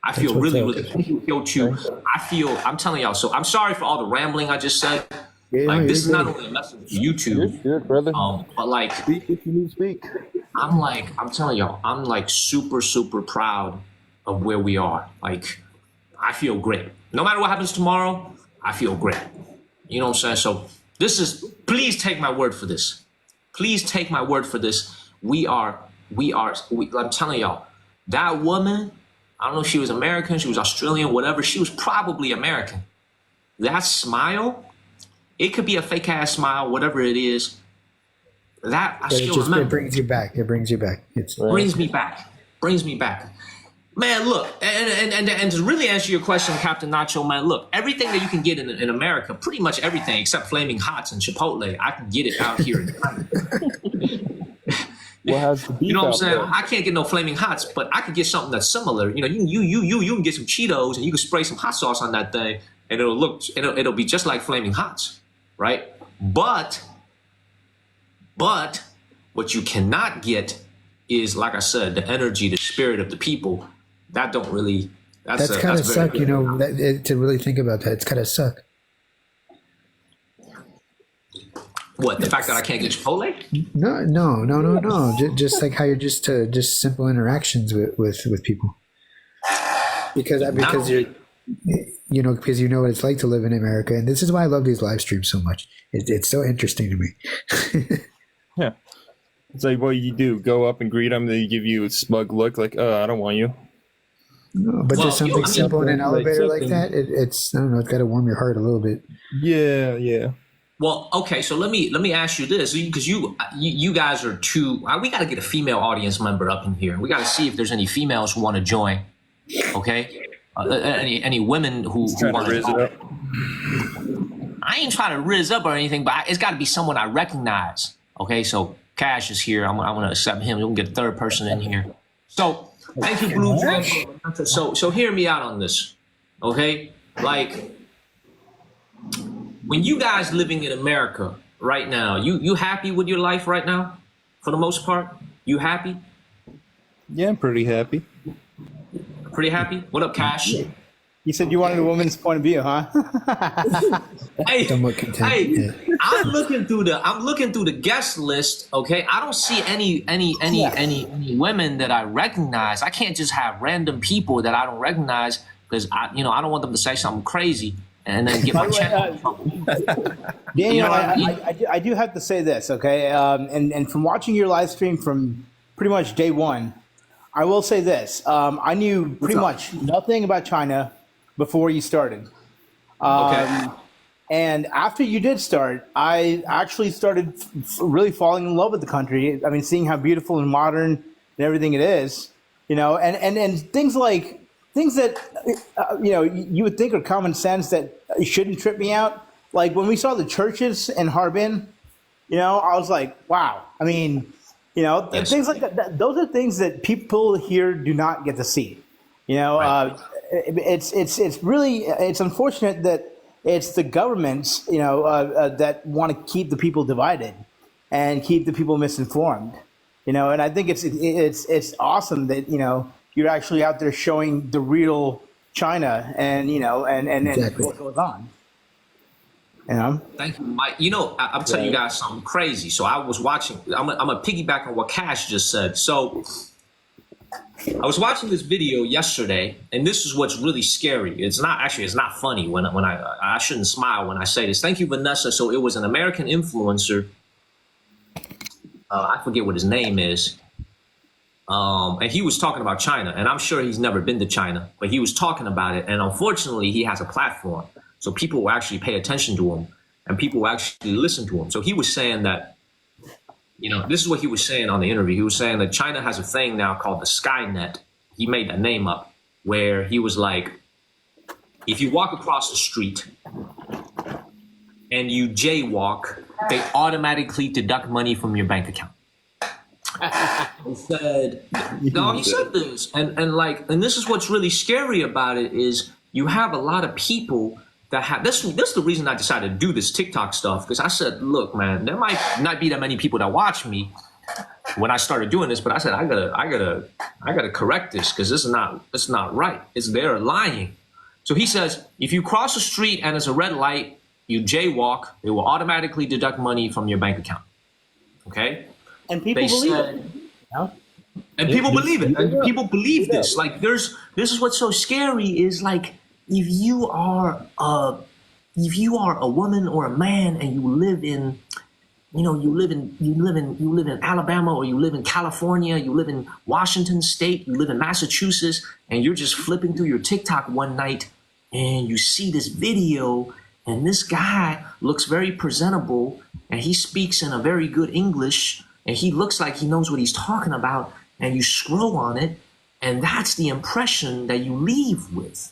I feel really, I'm telling y'all, so I'm sorry for all the rambling I just said.
Yeah,
like, this is not only a message to YouTube,
good, brother.
but like,
Speak if you need to speak.
I'm telling y'all, I'm like super, super proud of where we are. Like, I feel great. No matter what happens tomorrow, I feel great. You know what I'm saying? So please take my word for this. Please take my word for this. I'm telling y'all, that woman, I don't know if she was American, she was Australian, whatever, she was probably American. That smile, it could be a fake ass smile, whatever it is. That I still remember.
It brings you back. It brings you back.
Brings me back. Brings me back. Man, look, and to really answer your question, Captain Nacho, man, look, everything that you can get in America, pretty much everything except Flaming Hots and Chipotle, I can get it out here in China.
What has the beef?
You know what I'm saying?
there?
I can't get no Flaming Hots, but I could get something that's similar. You know, you can get some Cheetos and you can spray some hot sauce on that thing, and it'll be just like Flaming Hots, right? But what you cannot get is, like I said, the energy, the spirit of the people. That don't really.
That's kind of suck, you know. To really think about that, it's kind of suck.
What, the fact that I can't get Chipotle?
No. Just like how you're just simple interactions with people. Because you're, you know, because you know what it's like to live in America, and this is why I love these live streams so much. It's so interesting to me.
Yeah. It's like, what you do, go up and greet them, they give you a smug look like, oh, I don't want you.
No, but just something simple in an elevator like
something.
that, it's I don't know, it's got to warm your heart a little bit.
Yeah.
Well, okay, so let me ask you this, because you guys are we got to get a female audience member up in here. We got to see if there's any females who want to join. Okay, any women who want to join. I ain't trying to rizz up or anything, but it's got to be someone I recognize. Okay, so Cash is here. I'm gonna accept him. We'll get a third person in here. So thank you, Blue Jam. So hear me out on this. Okay, like, when you guys living in America right now, you happy with your life right now? For the most part, you happy?
Yeah, I'm pretty happy.
Pretty happy? What up, Cash?
You said you wanted a woman's point of view, huh?
Hey,
Somewhat content.
hey,
Yeah.
I'm looking through the guest list. Okay, I don't see any women that I recognize. I can't just have random people that I don't recognize, because I don't want them to say something crazy and then get my channel in trouble.
Daniel,
You know what I mean?
I do have to say this, okay? And from watching your live stream from pretty much day one, I will say this. I knew pretty much nothing about China before you started.
Okay.
And after you did start, I actually started really falling in love with the country. I mean, seeing how beautiful and modern and everything it is, you know, and things that, you know, you would think are common sense that shouldn't trip me out. Like when we saw the churches in Harbin, I was like, wow. I mean,
Yes.
things like that. Those are things that people here do not get to see.
Right.
It's really it's unfortunate that it's the governments that want to keep the people divided and keep the people misinformed. And I think it's awesome that you're actually out there showing the real China and and
Exactly.
what goes on.
Thank you, Mike. I'm telling you guys something crazy. So I was watching. I'm a piggyback on what Cash just said. So I was watching this video yesterday, and this is what's really scary. It's not funny when I shouldn't smile when I say this. Thank you, Vanessa. So it was an American influencer. I forget what his name is. And he was talking about China, and I'm sure he's never been to China, but he was talking about it. And unfortunately, he has a platform. So people will actually pay attention to him, and people will actually listen to him. So he was saying that, this is what he was saying on the interview. He was saying that China has a thing now called the Skynet. He made that name up, where he was like, if you walk across the street and you jaywalk, they automatically deduct money from your bank account. He said this, and this is what's really scary about it is you have a lot of people that have this is the reason I decided to do this TikTok stuff, because I said, look, man, there might not be that many people that watch me when I started doing this, but I said I gotta correct this, because it's not right. They're lying. So he says, if you cross the street and there's a red light, you jaywalk, they will automatically deduct money from your bank account. Okay?
And people believe it.
And people believe it. And people believe this. Like this is what's so scary is like if you are a woman or a man and you live in Alabama, or you live in California, you live in Washington State, you live in Massachusetts, and you're just flipping through your TikTok one night and you see this video and this guy looks very presentable and he speaks in a very good English and he looks like he knows what he's talking about, and you scroll on it, and that's the impression that you leave with.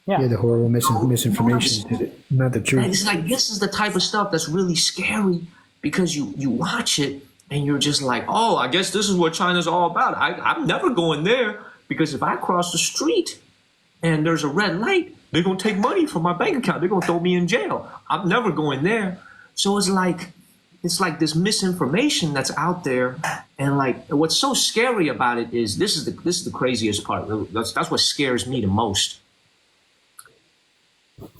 Yeah, the horrible misinformation, not the truth.
And it's like, this is the type of stuff that's really scary, because you watch it and you're just like, oh, I guess this is what China's all about. I'm never going there, because if I cross the street and there's a red light, they're going to take money from my bank account. They're going to throw me in jail. I'm never going there. So it's like this misinformation that's out there. And like, what's so scary about it is this is the craziest part. That's what scares me the most.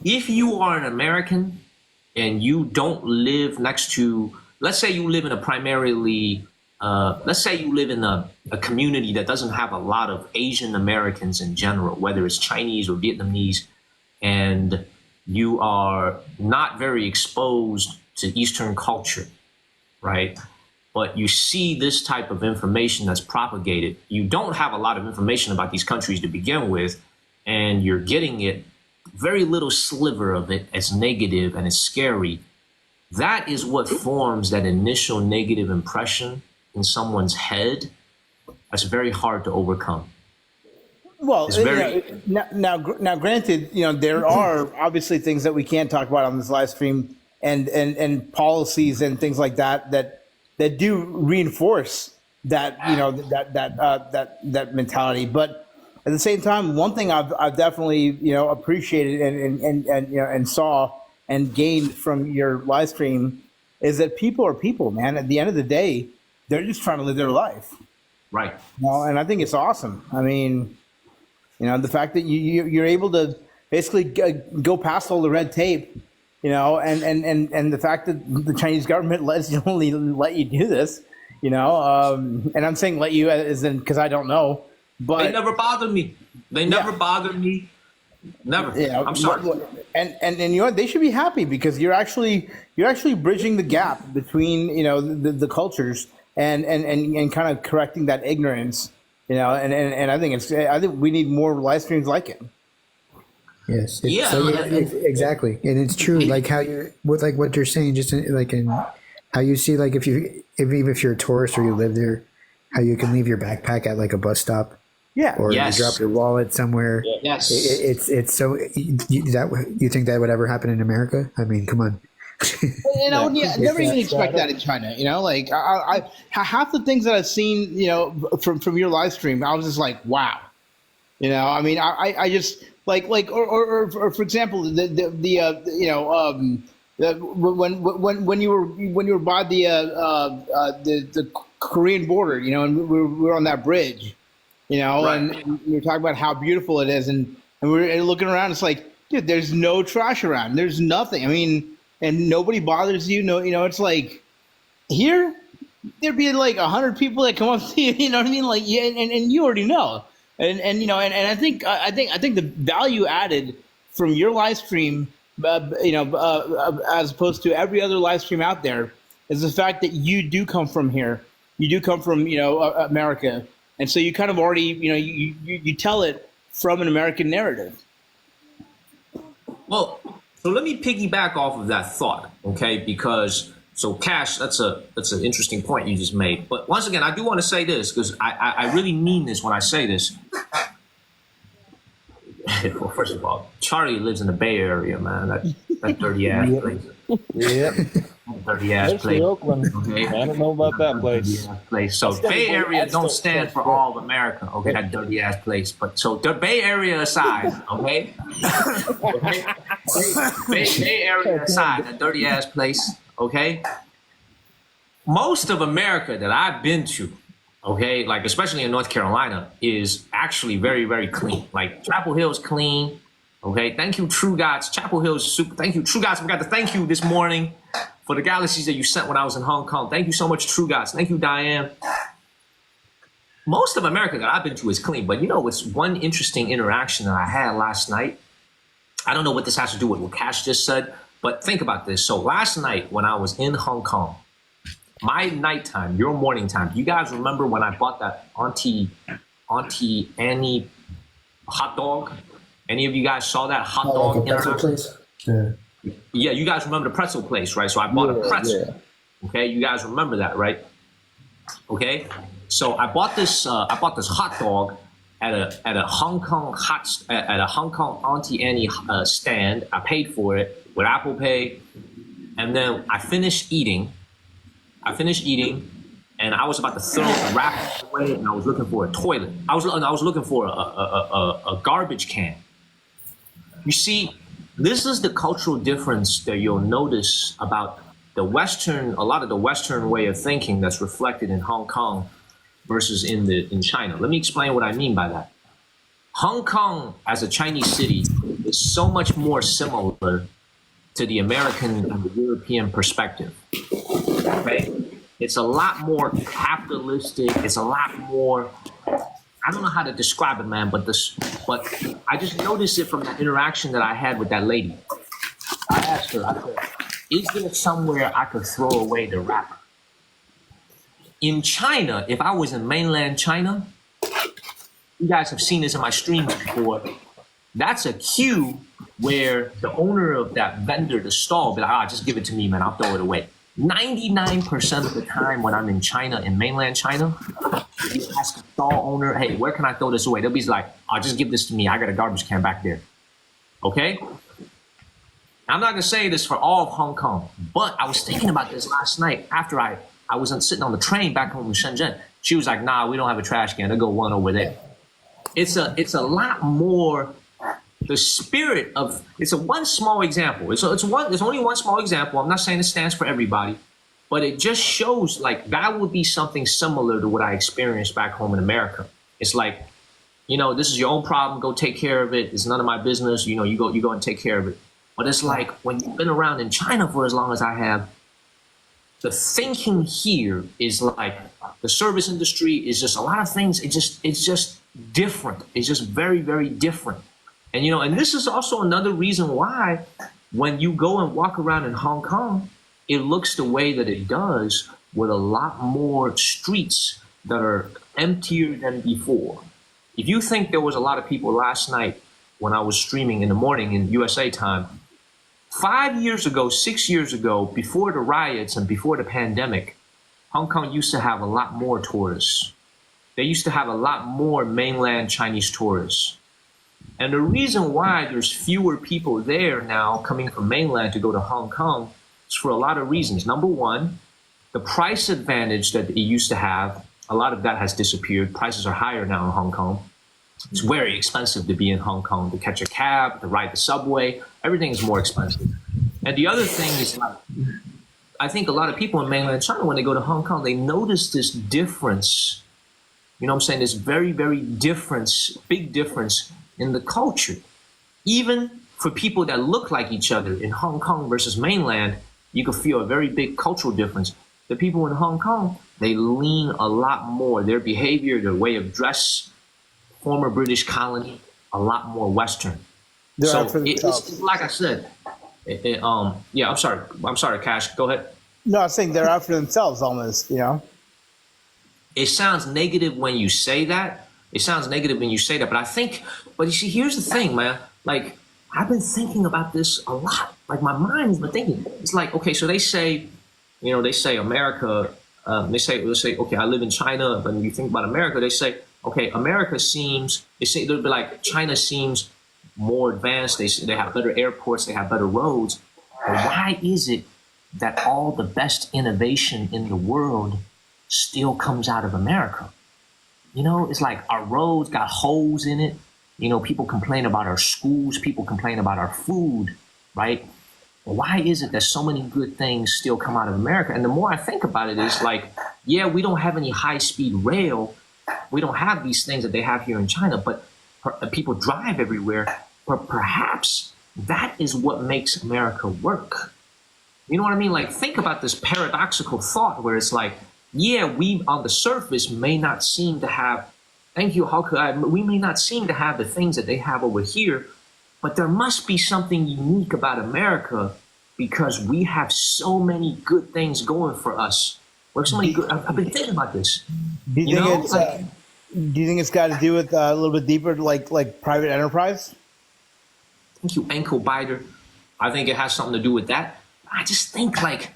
If you are an American and you don't live next to, let's say you live in a community that doesn't have a lot of Asian Americans in general, whether it's Chinese or Vietnamese, and you are not very exposed to Eastern culture, right? But you see this type of information that's propagated. You don't have a lot of information about these countries to begin with, and you're getting it, very little sliver of it, as negative and as scary. That is what forms that initial negative impression in someone's head. That's very hard to overcome.
Well,
It's very-
now, granted, there are obviously things that we can't talk about on this live stream, and policies and things like that do reinforce that that mentality. But at the same time, one thing I've definitely appreciated and saw and gained from your live stream is that people are people, man. At the end of the day, they're just trying to live their life.
Right.
And I think it's awesome. I mean, the fact that you're able to basically go past all the red tape, and the fact that the Chinese government only let you do this, and I'm saying let you as in because I don't know, but
They never bothered me. They never bothered me. Never.
yeah,
I'm sorry.
and they should be happy because you're actually bridging the gap between the cultures and kind of correcting that ignorance, and I think we need more live streams like it.
Yes.
Yeah.
Exactly, and it's true. Like how what you're saying, just in how you see, like even if you're a tourist or you live there, how you can leave your backpack at like a bus stop.
Yeah.
Or
Yes.
you drop your wallet somewhere.
Yes.
It's so you think that would ever happen in America? I mean, come on.
And I would never even
That's
expect that in China. You know, like half the things that I've seen, you know, from your live stream, I was just like, wow. You know, I mean, I just or for example, when you were by the Korean border, you know, and we were on that bridge, you know,
Right.
and we were talking about how beautiful it is, and we were looking around. It's like, dude, there's no trash around. There's nothing. I mean, and nobody bothers you. No, you know, it's like here there'd be like 100 people that come up to you. You know what I mean? Like, yeah, and you already know. And you know, and I think the value added from your live stream, as opposed to every other live stream out there, is the fact that you do come from here. You do come from, you know, America, and so you kind of already, you know, you tell it from an American narrative.
Well, so let me piggyback off of that thought, okay? Because so Cash, that's an interesting point you just made. But once again, I do want to say this because I really mean this when I say this. Well, first of all, Charlie lives in the Bay Area, man. That dirty ass place.
Yep.
Dirty ass
Especially
place.
Oakland.
Okay.
I don't know about that place.
Place. So Bay Area don't stand for all of America, okay? That dirty ass place. But so the Bay Area aside, okay? Okay? Bay Area aside, that dirty ass place, okay? Most of America that I've been to, okay, like especially in North Carolina, is actually very, very clean. Like Chapel Hill's clean. Okay, thank you, True Gods. Chapel Hill's super. Thank you, True Gods. I forgot to thank you this morning for the galaxies that you sent when I was in Hong Kong. Thank you so much, True Gods. Thank you, Diane. Most of America that I've been to is clean, but you know, it's one interesting interaction that I had last night. I don't know what this has to do with what Cash just said, but think about this. So last night when I was in Hong Kong, my nighttime, your morning time. You guys remember when I bought that Auntie Annie hot dog? Any of you guys saw that hot dog?
Pretzel place. Yeah.
Yeah, you guys remember the pretzel place, right? So I bought a pretzel. Yeah. Okay, you guys remember that, right? Okay, so I bought this hot dog at a Hong Kong Auntie Annie stand. I paid for it with Apple Pay, and then I finished eating, and I was about to throw the wrapper away, and I was looking for a toilet. I was looking for a garbage can. You see, this is the cultural difference that you'll notice about a lot of the Western way of thinking that's reflected in Hong Kong versus in China. Let me explain what I mean by that. Hong Kong as a Chinese city is so much more similar to the American and the European perspective. Okay? It's a lot more capitalistic. It's a lot more, I don't know how to describe it, man, but I just noticed it from that interaction that I had with that lady. I asked her, I said, is there somewhere I could throw away the wrapper? In China, if I was in mainland China, you guys have seen this in my streams before, that's a queue where the owner of that vendor, the stall, will be like, just give it to me, man, I'll throw it away. 99% of the time when I'm in China, in mainland China, you ask a stall owner, hey, where can I throw this away? They'll be like, just give this to me. I got a garbage can back there. Okay? I'm not going to say this for all of Hong Kong, but I was thinking about this last night after I was sitting on the train back home in Shenzhen. She was like, nah, we don't have a trash can. There'll go one over there. It's a lot more the spirit of, it's one small example. There's only one small example. I'm not saying it stands for everybody, but it just shows like that would be something similar to what I experienced back home in America. It's like, you know, this is your own problem. Go take care of it. It's none of my business. You know, you go and take care of it. But it's like when you've been around in China for as long as I have, the thinking here is like the service industry is just a lot of things. It's just different. It's just very, very different. And, you know, and this is also another reason why when you go and walk around in Hong Kong, it looks the way that it does with a lot more streets that are emptier than before. If you think there was a lot of people last night when I was streaming in the morning in USA time, 5 years ago, 6 years ago, before the riots and before the pandemic, Hong Kong used to have a lot more tourists. They used to have a lot more mainland Chinese tourists. And the reason why there's fewer people there now coming from mainland to go to Hong Kong It's for a lot of reasons. Number one, the price advantage that it used to have, a lot of that has disappeared. Prices are higher now in Hong Kong. It's very expensive to be in Hong Kong, to catch a cab, to ride the subway. Everything is more expensive. And the other thing is, I think a lot of people in mainland China, when they go to Hong Kong, they notice this difference. You know what I'm saying? This very, very big difference in the culture. Even for people that look like each other in Hong Kong versus mainland, you can feel a very big cultural difference. The people in Hong Kong, they lean a lot more. Their behavior, their way of dress, former British colony, a lot more Western. So it's like I said, yeah, I'm sorry, Cash, go ahead.
No, I was saying they're out for themselves almost, you know?
It sounds negative when you say that. But I think, but you see, here's the thing, man. Like, I've been thinking about this a lot. Like, my mind's been thinking. It's like, okay, so they say America, let's say, okay, I live in China. But when you think about America, they say, okay, they'll be like, China seems more advanced. They have better airports. They have better roads. But why is it that all the best innovation in the world still comes out of America? You know, it's like our roads got holes in it. You know, people complain about our schools. People complain about our food, right? Why is it that so many good things still come out of America? And the more I think about it, is like, yeah, we don't have any high-speed rail. We don't have these things that they have here in China, but people drive everywhere. But perhaps that is what makes America work. You know what I mean? Like, think about this paradoxical thought where it's like, yeah, we on the surface may not seem to have, thank you, we may not seem to have the things that they have over here, but there must be something unique about America because we have so many good things going for us. I've been thinking about this.
Do you think it's got to do with a little bit deeper, like private enterprise?
Thank you, ankle biter. I think it has something to do with that. I just think like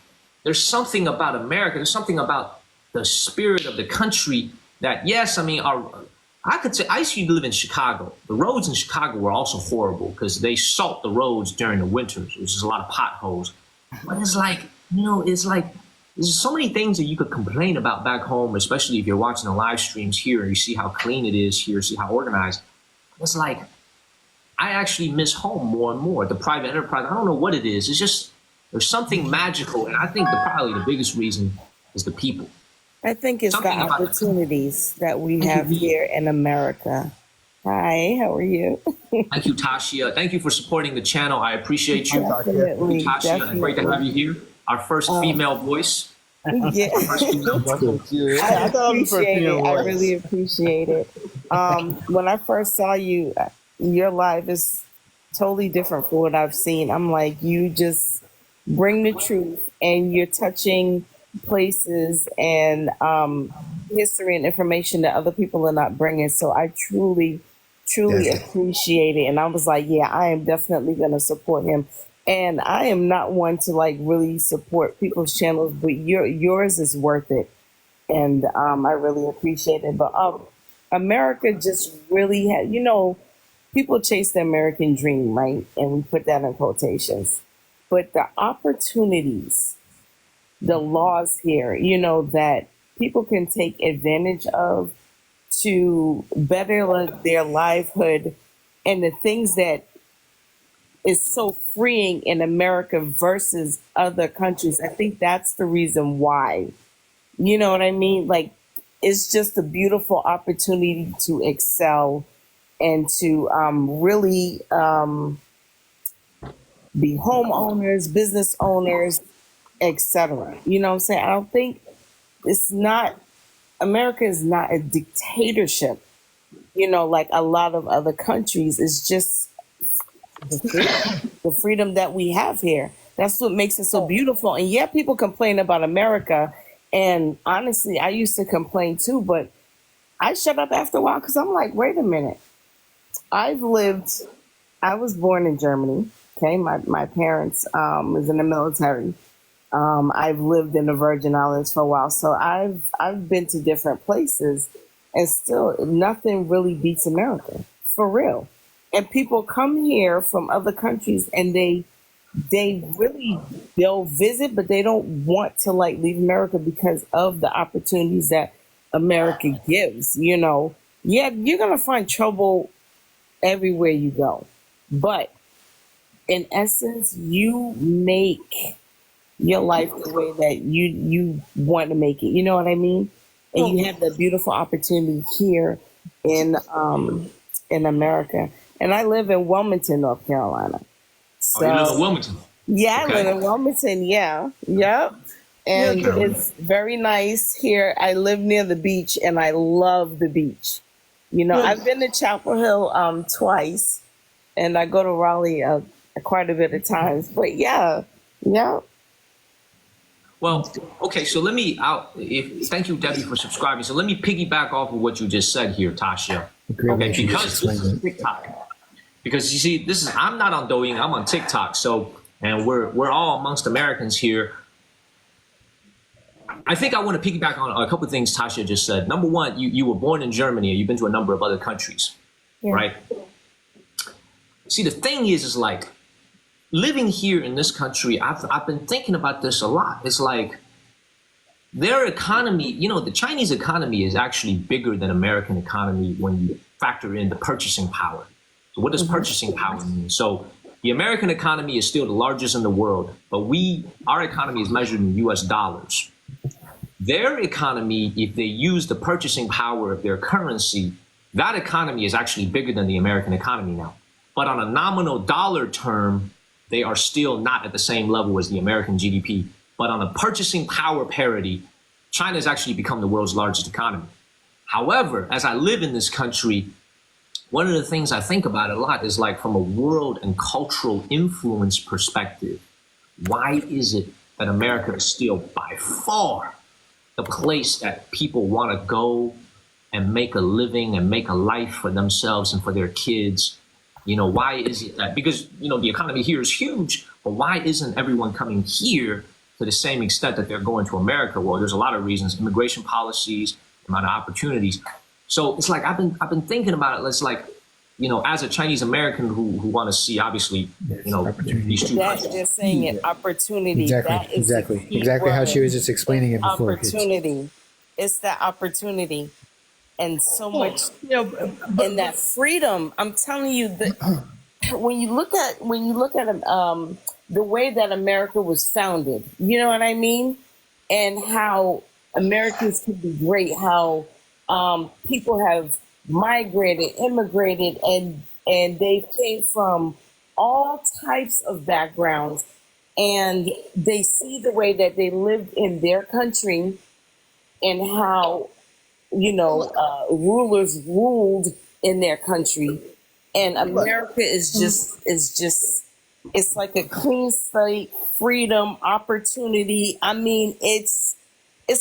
there's something about America. There's something about the spirit of the country that, yes, I mean, I could say I used to live in Chicago. The roads in Chicago were also horrible because they salt the roads during the winters, which is a lot of potholes. But it's like, you know, there's so many things that you could complain about back home, especially if you're watching the live streams here and you see how clean it is here, see how organized. It's like, I actually miss home more and more. The private enterprise, I don't know what it is. It's just, there's something magical. And I think probably the biggest reason is the people.
I think it's the opportunities that we have here in America. Hi, how are you?
Thank you, Tashia. Thank you for supporting the channel. I appreciate you.
Definitely,
Tashia, great to have you here. Our first female voice.
Yeah. I really appreciate it. When I first saw you, your live is totally different from what I've seen. I'm like, you just bring the truth and you're touching places and history and information that other people are not bringing. So I truly appreciate it. And I was like, yeah, I am definitely going to support him. And I am not one to like really support people's channels, but yours is worth it. And I really appreciate it. But America just really had, you know, people chase the American dream, right? And we put that in quotations. But the opportunities, the laws here, you know, that people can take advantage of to better their livelihood and the things that is so freeing in America versus other countries. I think that's the reason why. You know what I mean? Like, it's just a beautiful opportunity to excel and to really be homeowners, business owners, etc. You know what I'm saying? I don't think America is not a dictatorship, you know, like a lot of other countries. It's just the freedom that we have here. That's what makes it so beautiful. And yeah, people complain about America. And honestly, I used to complain too, but I shut up after a while because I'm like, wait a minute. I was born in Germany. Okay. My parents was in the military. I've lived in the Virgin Islands for a while. So I've been to different places and still nothing really beats America, for real. And people come here from other countries and they they'll visit, but they don't want to like leave America because of the opportunities that America gives. Yeah, you're gonna find trouble everywhere you go, but in essence, you make your life the way that you want to make it. You know what I mean? And you have the beautiful opportunity here in America. And I live in Wilmington, North Carolina. So,
Oh, you live in Wilmington.
yeah, I
Okay.
live in Wilmington. Yeah, yep. And it's very nice here. I live near the beach, and I love the beach. I've been to Chapel Hill twice, and I go to Raleigh quite a bit of times. But yeah.
Well, okay, so thank you, Debbie, for subscribing. So let me piggyback off of what you just said here, Tasha.
Great way
Okay,
she just
because this
explained
is TikTok. Because you see, I'm not on Douyin, I'm on TikTok. So, and we're all amongst Americans here. I think I want to piggyback on a couple of things Tasha just said. Number one, you were born in Germany, and you've been to a number of other countries, right? See, the thing is like, living here in this country, I've been thinking about this a lot. It's like their economy, the Chinese economy is actually bigger than American economy when you factor in the purchasing power. So what does purchasing power mean? So the American economy is still the largest in the world, but our economy is measured in US dollars. Their economy, if they use the purchasing power of their currency, that economy is actually bigger than the American economy now. But on a nominal dollar term, they are still not at the same level as the American GDP. But on a purchasing power parity, China has actually become the world's largest economy. However, as I live in this country, one of the things I think about a lot is like from a world and cultural influence perspective, why is it that America is still by far the place that people want to go and make a living and make a life for themselves and for their kids? Why is it that? Because, the economy here is huge, but why isn't everyone coming here to the same extent that they're going to America? Well, there's a lot of reasons: immigration policies, amount of opportunities. So it's like I've been thinking about it. It's like, as a Chinese American who want to see, obviously, these two
That
countries.
they're saying it, opportunity. That is the key
Exactly how she
word.
was just explaining it before.
Opportunity. It's that opportunity, and so much, and that freedom. I'm telling you that when you look at the way that America was founded, you know what I mean, and how Americans can be great, how people have migrated, immigrated, and they came from all types of backgrounds, and they see the way that they lived in their country and how rulers ruled in their country, and America is just it's like a clean slate, freedom, opportunity. I mean, it's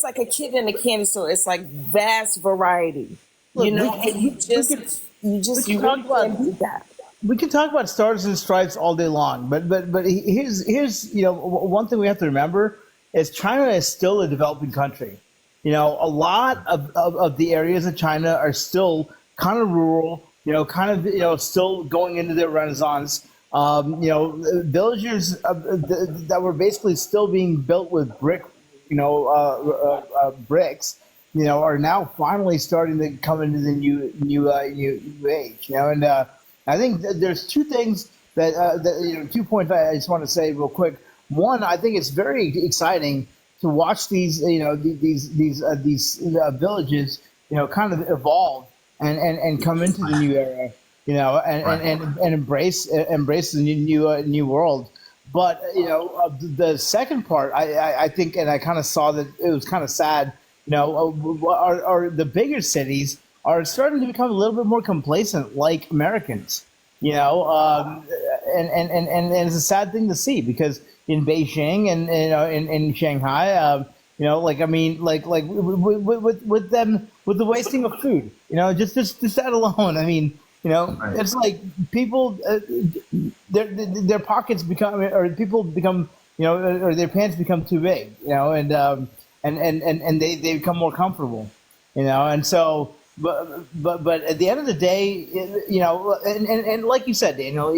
like a kid in a candy store. It's like vast variety, and you really can't beat that.
We can talk about stars and stripes all day long, but here's one thing we have to remember is China is still a developing country. A lot of the areas of China are still kind of rural, still going into their renaissance. Villages that were basically still being built with bricks, are now finally starting to come into the new age. And I think there's two things that 2 points I just want to say real quick. One, I think it's very exciting to watch these villages kind of evolve and come into the new era, and embrace the new world. But the second part, I think, and I kind of saw that it was kind of sad. Are the bigger cities are starting to become a little bit more complacent, like Americans. And it's a sad thing to see, because in Beijing and in Shanghai, with them, with the wasting of food, just that alone. I mean, it's like people, their pockets become, or people become, or their pants become too big, and they become more comfortable, and so. But at the end of the day, and like you said, Daniel,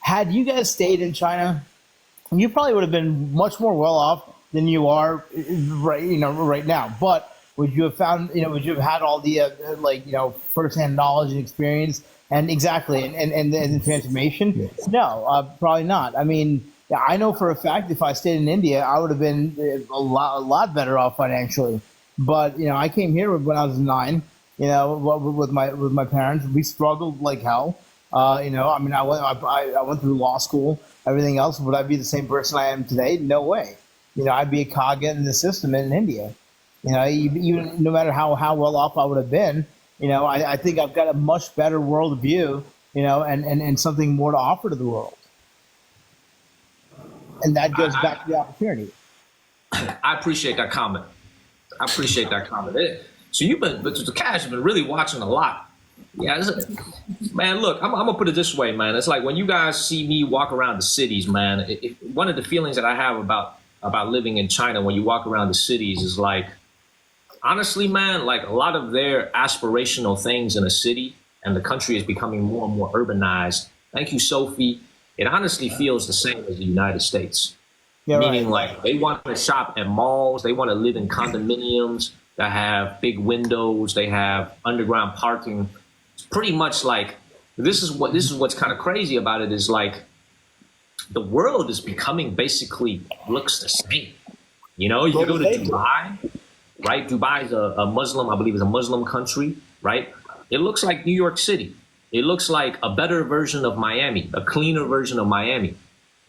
had you guys stayed in China, you probably would have been much more well off than you are right now. But would you have found, would you have had all the firsthand knowledge and experience and the transformation? No, probably not. I mean, I know for a fact if I stayed in India, I would have been a lot better off financially. But I came here when I was 9. With my parents, we struggled like hell. I went through law school, everything else. Would I be the same person I am today? No way. I'd be a cog in the system in India. Even no matter how well off I would have been, I think I've got a much better world view, and something more to offer to the world. And that goes back to the opportunity.
I appreciate that comment. So the Cash has been really watching a lot. Yeah, man, look, I'm going to put it this way, man. It's like when you guys see me walk around the cities, man, one of the feelings that I have about living in China when you walk around the cities is like, honestly, man, like a lot of their aspirational things in a city and the country is becoming more and more urbanized. Thank you, Sophie. It honestly feels the same as the United States. Yeah, meaning like they want to shop at malls. They want to live in condominiums that have big windows. They have underground parking. It's pretty much like this is what's kind of crazy about it is like the world is becoming basically looks the same. You go to Dubai, right? Dubai is a Muslim, I believe is a Muslim country, right? It looks like New York City. It looks like a better version of Miami, a cleaner version of Miami.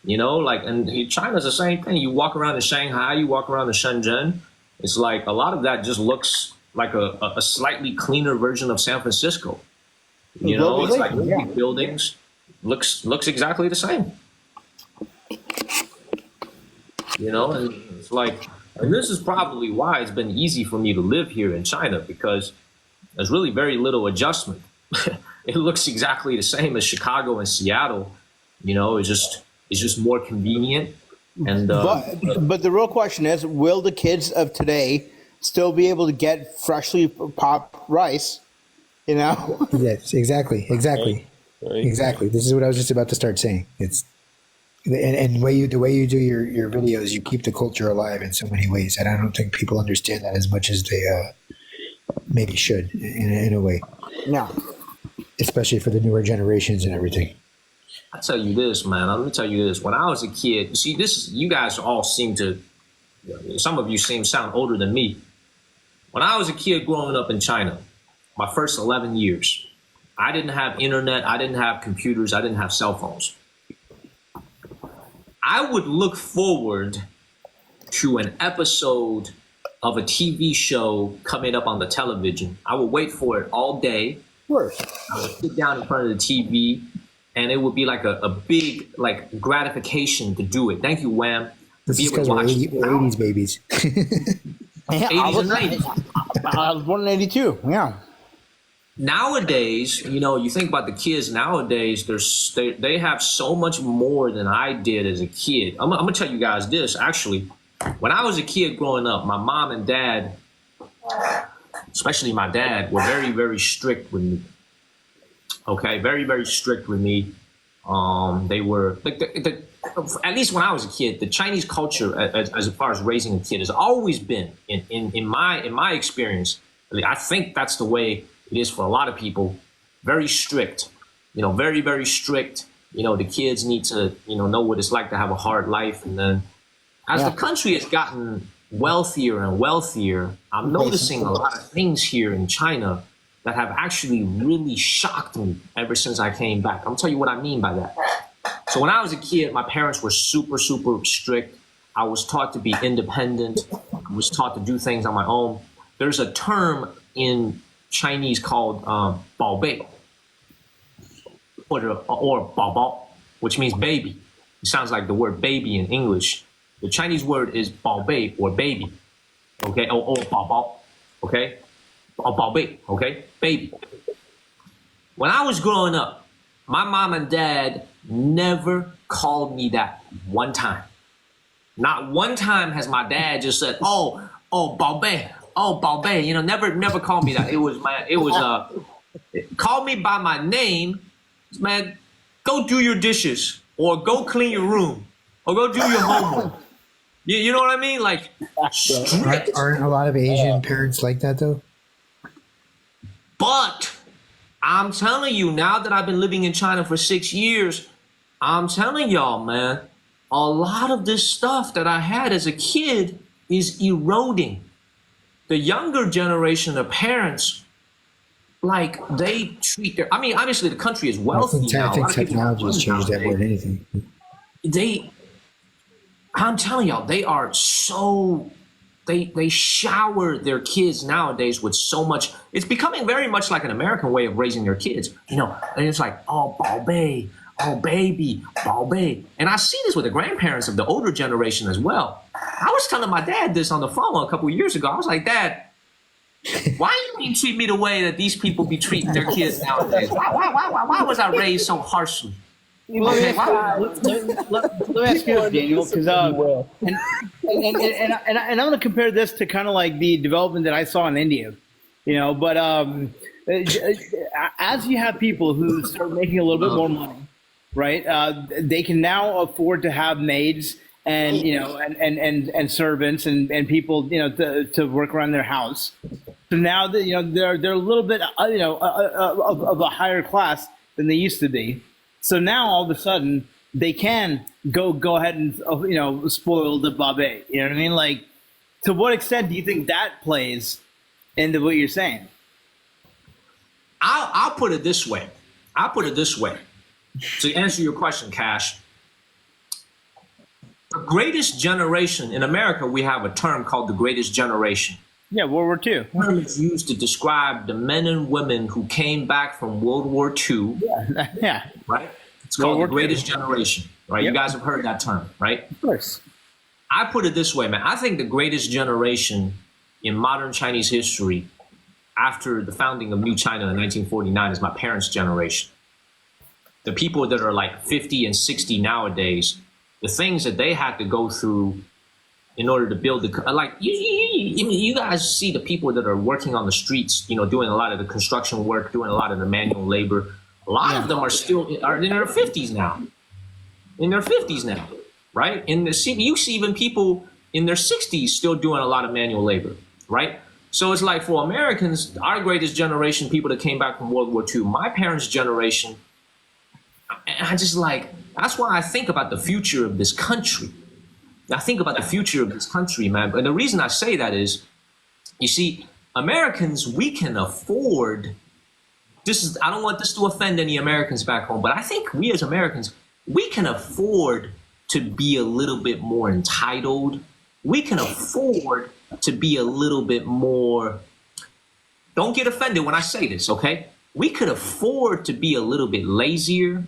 And China's the same thing. You walk around in Shanghai, you walk around in Shenzhen. It's like a lot of that just looks like a slightly cleaner version of San Francisco. It's like buildings looks exactly the same. And it's like, and this is probably why it's been easy for me to live here in China because there's really very little adjustment. It looks exactly the same as Chicago and Seattle. It's just more convenient. And
but the real question is, will the kids of today still be able to get freshly popped rice?
Yes, exactly.
Right.
Exactly. This is what I was just about to start saying. It's and the way you do your videos, you keep the culture alive in so many ways, and I don't think people understand that as much as they maybe should in a way.
No, especially
for the newer generations and everything.
I tell you this, man. Let me tell you this. When I was a kid, see, you guys all seem to, some of you sound older than me. When I was a kid growing up in China, my first 11 years, I didn't have internet. I didn't have computers. I didn't have cell phones. I would look forward to an episode of a TV show coming up on the television. I would wait for it all day.
Of course.
I would sit down in front of the TV. And it would be like a big gratification to do it. Thank you, Wham.
This is because we're 80s babies.
80s and 90s.
I was born in 82. Yeah.
Nowadays, you think about the kids nowadays, they have so much more than I did as a kid. I'm going to tell you guys this, actually. When I was a kid growing up, my mom and dad, especially my dad, were very, very strict with me. Okay, very, very strict with me. They were, at least when I was a kid, the Chinese culture, as far as raising a kid, has always been, in my experience, I think that's the way it is for a lot of people, very strict. Very, very strict. The kids need to, know what it's like to have a hard life. And then as the country has gotten wealthier and wealthier, I'm noticing a lot of things here in China that have actually really shocked me ever since I came back. I'm tell you what I mean by that. So when I was a kid, my parents were super, super strict. I was taught to be independent. I was taught to do things on my own. There's a term in Chinese called 宝贝 or 宝宝, which means baby. It sounds like the word baby in English. The Chinese word is 宝贝 or baby, okay, or 宝宝, okay? 宝贝, okay? Baby. When I was growing up, my mom and dad never called me that one time. Not one time has my dad just said, oh, 宝贝, never called me that. It was call me by my name, man, go do your dishes. or go clean your room, or go do your homework. You know what I mean? Like, strict.
Aren't a lot of Asian parents like that though?
But I'm telling you, now that I've been living in China for 6 years, I'm telling y'all, man, a lot of this stuff that I had as a kid is eroding. The younger generation of parents, like, they treat their, I mean, obviously the country is wealthy now.
I think technology has changed that more than anything.
I'm telling y'all, they are so, they shower their kids nowadays with so much. It's becoming very much like an American way of raising their kids, you know, and it's like, oh, baby, oh, baby, baby. And I see this with the grandparents of the older generation as well. I was telling my dad this on the phone a couple of years ago. I was like, Dad, why you treat me the way that these people be treating their kids nowadays? Why was I raised so harshly?
Well, let me ask you this, Daniel, because and I'm going to compare this to kind of like the development that I saw in India, you know. But as you have people who start making a little bit more money, right? They can now afford to have maids and you know and servants and people, you know, to work around their house. So now that, you know, they're a little bit of a higher class than they used to be. So now all of a sudden they can go ahead and, you know, spoil the babe. You know what I mean? Like, to what extent do you think that plays into what you're saying?
I'll put it this way. To answer your question, Cash, the greatest generation in America, we have a term called the greatest generation.
Yeah, World War II.
The term is used to describe the men and women who came back from World War II.
Yeah.
Right? It's called the greatest generation, right? Yep. You guys have heard that term, right?
Of course.
I put it this way, man. I think the greatest generation in modern Chinese history after the founding of New China in 1949 is my parents' generation. The people that are like 50 and 60 nowadays, the things that they had to go through in order to build the, like, you guys see the people that are working on the streets, you know, doing a lot of the construction work, doing a lot of the manual labor. A lot of them are in their 50s now. In their 50s now, right? You see even people in their 60s still doing a lot of manual labor, right? So it's like, for Americans, our greatest generation, people that came back from World War II, my parents' generation, I just like, that's why I think about the future of this country. I think about the future of this country, man. And the reason I say that is, you see, Americans, we can afford, I don't want this to offend any Americans back home, but I think we as Americans, we can afford to be a little bit more entitled. We can afford to be a little bit more, don't get offended when I say this, okay? We could afford to be a little bit lazier.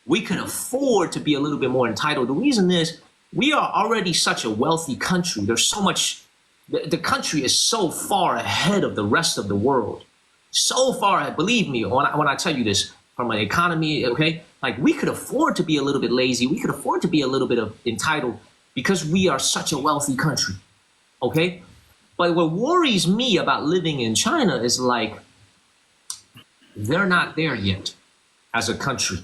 We could afford to be a little bit more entitled. The reason is, we are already such a wealthy country. There's so much, the country is so far ahead of the rest of the world. So far ahead, believe me, when I tell you this, from an economy, okay? Like, we could afford to be a little bit lazy. We could afford to be a little bit entitled because we are such a wealthy country, okay? But what worries me about living in China is, like, they're not there yet as a country.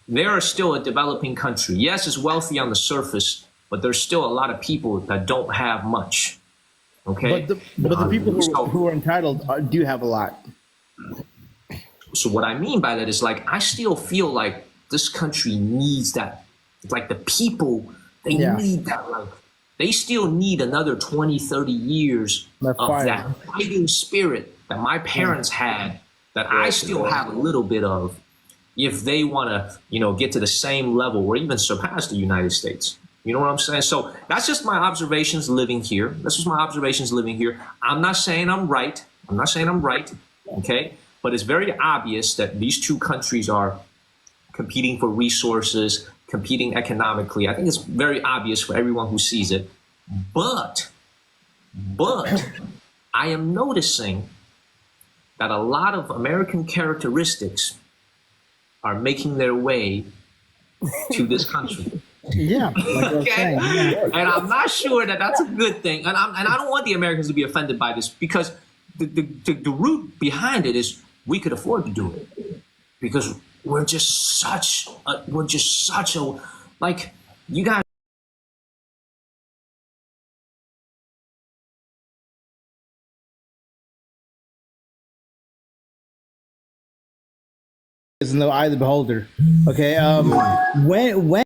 They're still a developing country. Yes, it's wealthy on the surface, but there's still a lot of people that don't have much. Okay?
But the people who are entitled do have a lot.
So what I mean by that is, like, I still feel like this country needs that. Like, the people, they need that. Like, they still need another 20, 30 years of that fighting spirit that my parents had, that I still have a little bit of, if they want to, you know, get to the same level or even surpass the United States. You know what I'm saying? So that's just my observations living here. That's just my observations living here. I'm not saying I'm right. Okay? But it's very obvious that these two countries are competing for resources, competing economically. I think it's very obvious for everyone who sees it. But I am noticing that a lot of American characteristics are making their way to this country.
Yeah, like I was saying, yeah.
And I'm not sure that that's a good thing. And I don't want the Americans to be offended by this, because the root behind it is we could afford to do it. Because we're just such a, like, you guys.
Is in the eye of the beholder. Okay. When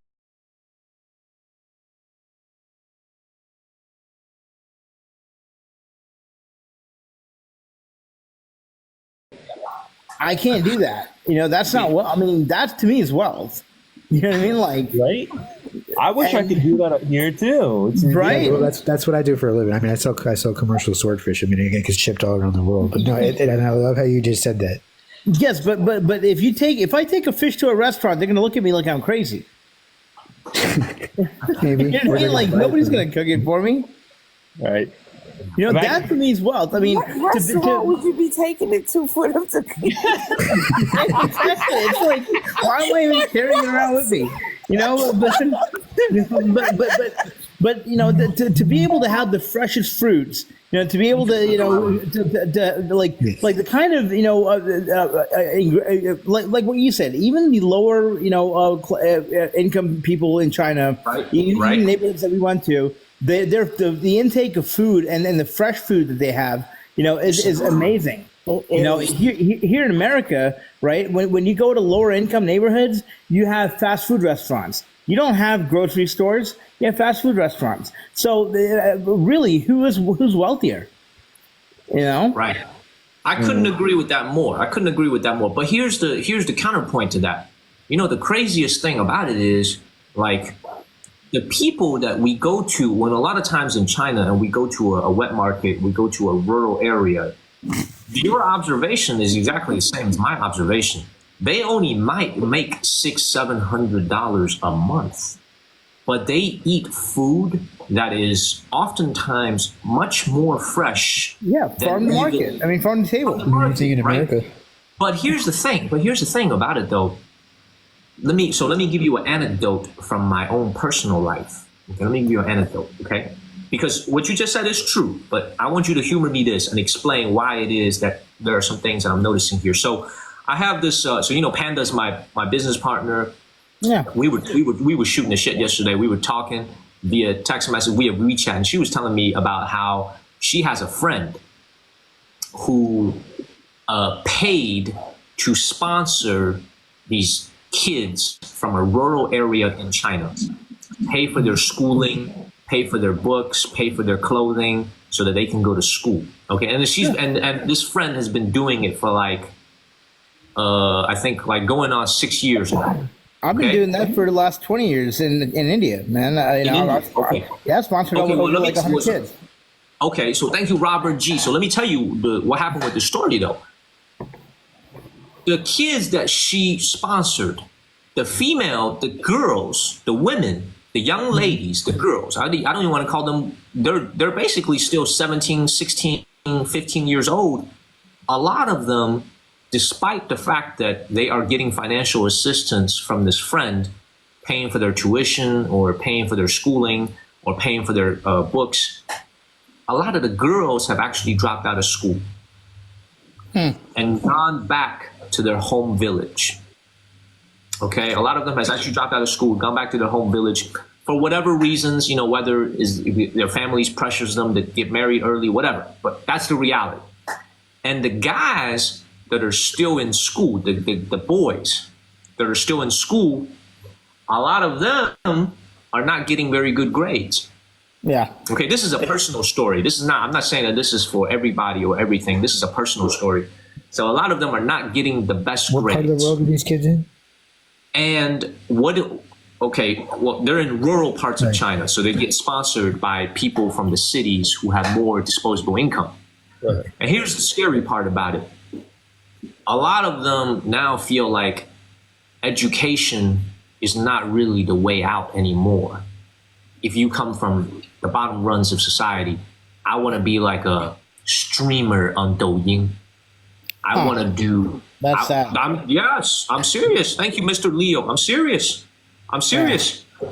I can't do that. That's not well. I mean, that to me is wealth. You know what I mean? Like,
Right? I wish I could do that up here too. It's
right?
Well, that's what I do for a living. I mean, I sell commercial swordfish. I mean, it gets shipped all around the world. But no, and I love how you just said that.
Yes, but if I take a fish to a restaurant, they're gonna look at me like I'm crazy.
Maybe.
You know what I mean? Like nobody's gonna cook it for me.
right.
That to me is wealth. I mean,
What restaurant would you be taking it to for them to?
it's like, why am I even carrying it around with me? But to be able to have the freshest fruits, to be able to like the kind of like what you said, even the lower income people in China, even neighborhoods that we went to, the intake of food and the fresh food that they have, is amazing. Here in America, right? When you go to lower income neighborhoods, you have fast food restaurants. You don't have grocery stores. You have fast food restaurants. So really, who's wealthier?
Right. I couldn't agree with that more. But here's the counterpoint to that. The craziest thing about it is, like, the people that we go to, when a lot of times in China and we go to a wet market, we go to a rural area, your observation is exactly the same as my observation. They only might make $600-700 a month, but they eat food that is oftentimes much more fresh.
Yeah, farm to market. I mean, farm to table.
In America.
Right? But here's the thing about it, though. Let me give you an anecdote from my own personal life. Okay, let me give you an anecdote, okay? Because what you just said is true, but I want you to humor me this and explain why it is that there are some things that I'm noticing here. So I have this. Panda's my business partner.
Yeah.
We were shooting the shit yesterday. We were talking via text message, via WeChat, and she was telling me about how she has a friend who paid to sponsor these kids from a rural area in China, pay for their schooling, pay for their books, pay for their clothing, so that they can go to school. Okay, and and this friend has been doing it for I think going on 6 years now.
I've been doing that for the last 20 years in India, man. I sponsored over 100 kids.
Okay, so thank you, Robert G. So let me tell you what happened with the story, though. The kids that she sponsored, the girls, the women, the young ladies, the girls, I don't even want to call them, they're basically still 17, 16, 15 years old. A lot of them, despite the fact that they are getting financial assistance from this friend, paying for their tuition or paying for their schooling or paying for their books, a lot of the girls have actually dropped out of school and gone back to their home village. Okay, a lot of them has actually dropped out of school, gone back to their home village for whatever reasons, whether their families pressures them to get married early, whatever. But that's the reality. And the guys that are still in school, the boys that are still in school, a lot of them are not getting very good grades.
Yeah.
Okay, this is a personal story. I'm not saying that this is for everybody or everything. This is a personal story. So a lot of them are not getting the best grades.
What part of the world are these kids in?
And they're in rural parts of China, so they get sponsored by people from the cities who have more disposable income. Right. And here's the scary part about it. A lot of them now feel like education is not really the way out anymore. If you come from the bottom runs of society, I want to be like a streamer on Douyin. I want to do.
That's sad.
I'm serious. Thank you, Mr. Leo. I'm serious.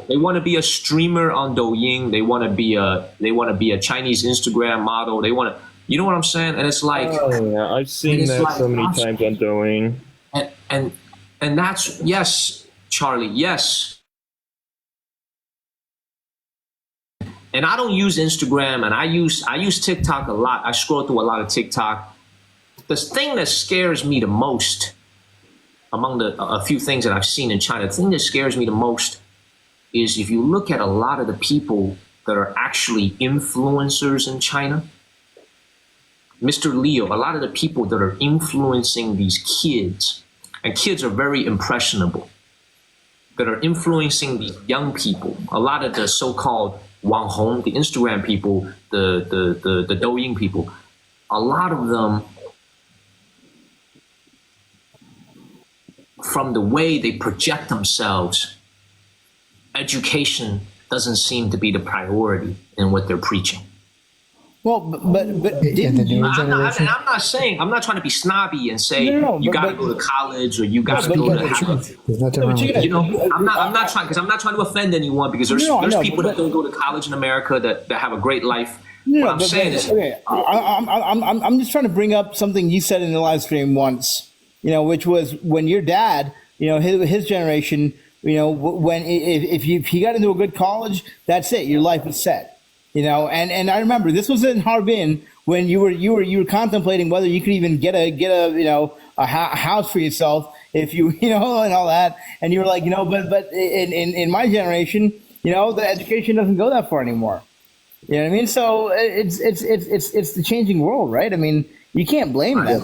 They want to be a streamer on Douyin. They want to be a Chinese Instagram model. They want to, you know what I'm saying? And it's like,
I've seen that so many times on Douyin.
And And that's, yes, Charlie, yes. And I don't use Instagram, and I use TikTok a lot. I scroll through a lot of TikTok. The thing that scares me the most, among a few things that I've seen in China, the thing that scares me the most is if you look at a lot of the people that are actually influencers in China, Mr. Leo, a lot of the people that are influencing these kids, and kids are very impressionable, that are influencing these young people, a lot of the so-called Wang Hong, the Instagram people, the Douyin people, a lot of them, from the way they project themselves, education doesn't seem to be the priority in what they're preaching.
Well, but
in the newer generation.
I'm not saying, I'm not trying to be snobby and say
No,
you
but-
got to go to college or you got to
but
go
you
to
gotta
have
There's nothing wrong with
you
that.
you know, I'm not trying, because I'm not trying to offend anyone, because there's
No, I know,
people
but-
that don't go to college in America that have a great life.
No,
What I'm saying is,
okay. I'm just trying to bring up something you said in the live stream once, which was when your dad, his generation, when if he got into a good college, that's it, your life is set, and I remember this was in Harbin when you were contemplating whether you could even get a house for yourself if you and all that, and you were like, but in my generation, the education doesn't go that far anymore. You know what I mean? So it's the changing world, right? I mean, you can't blame them.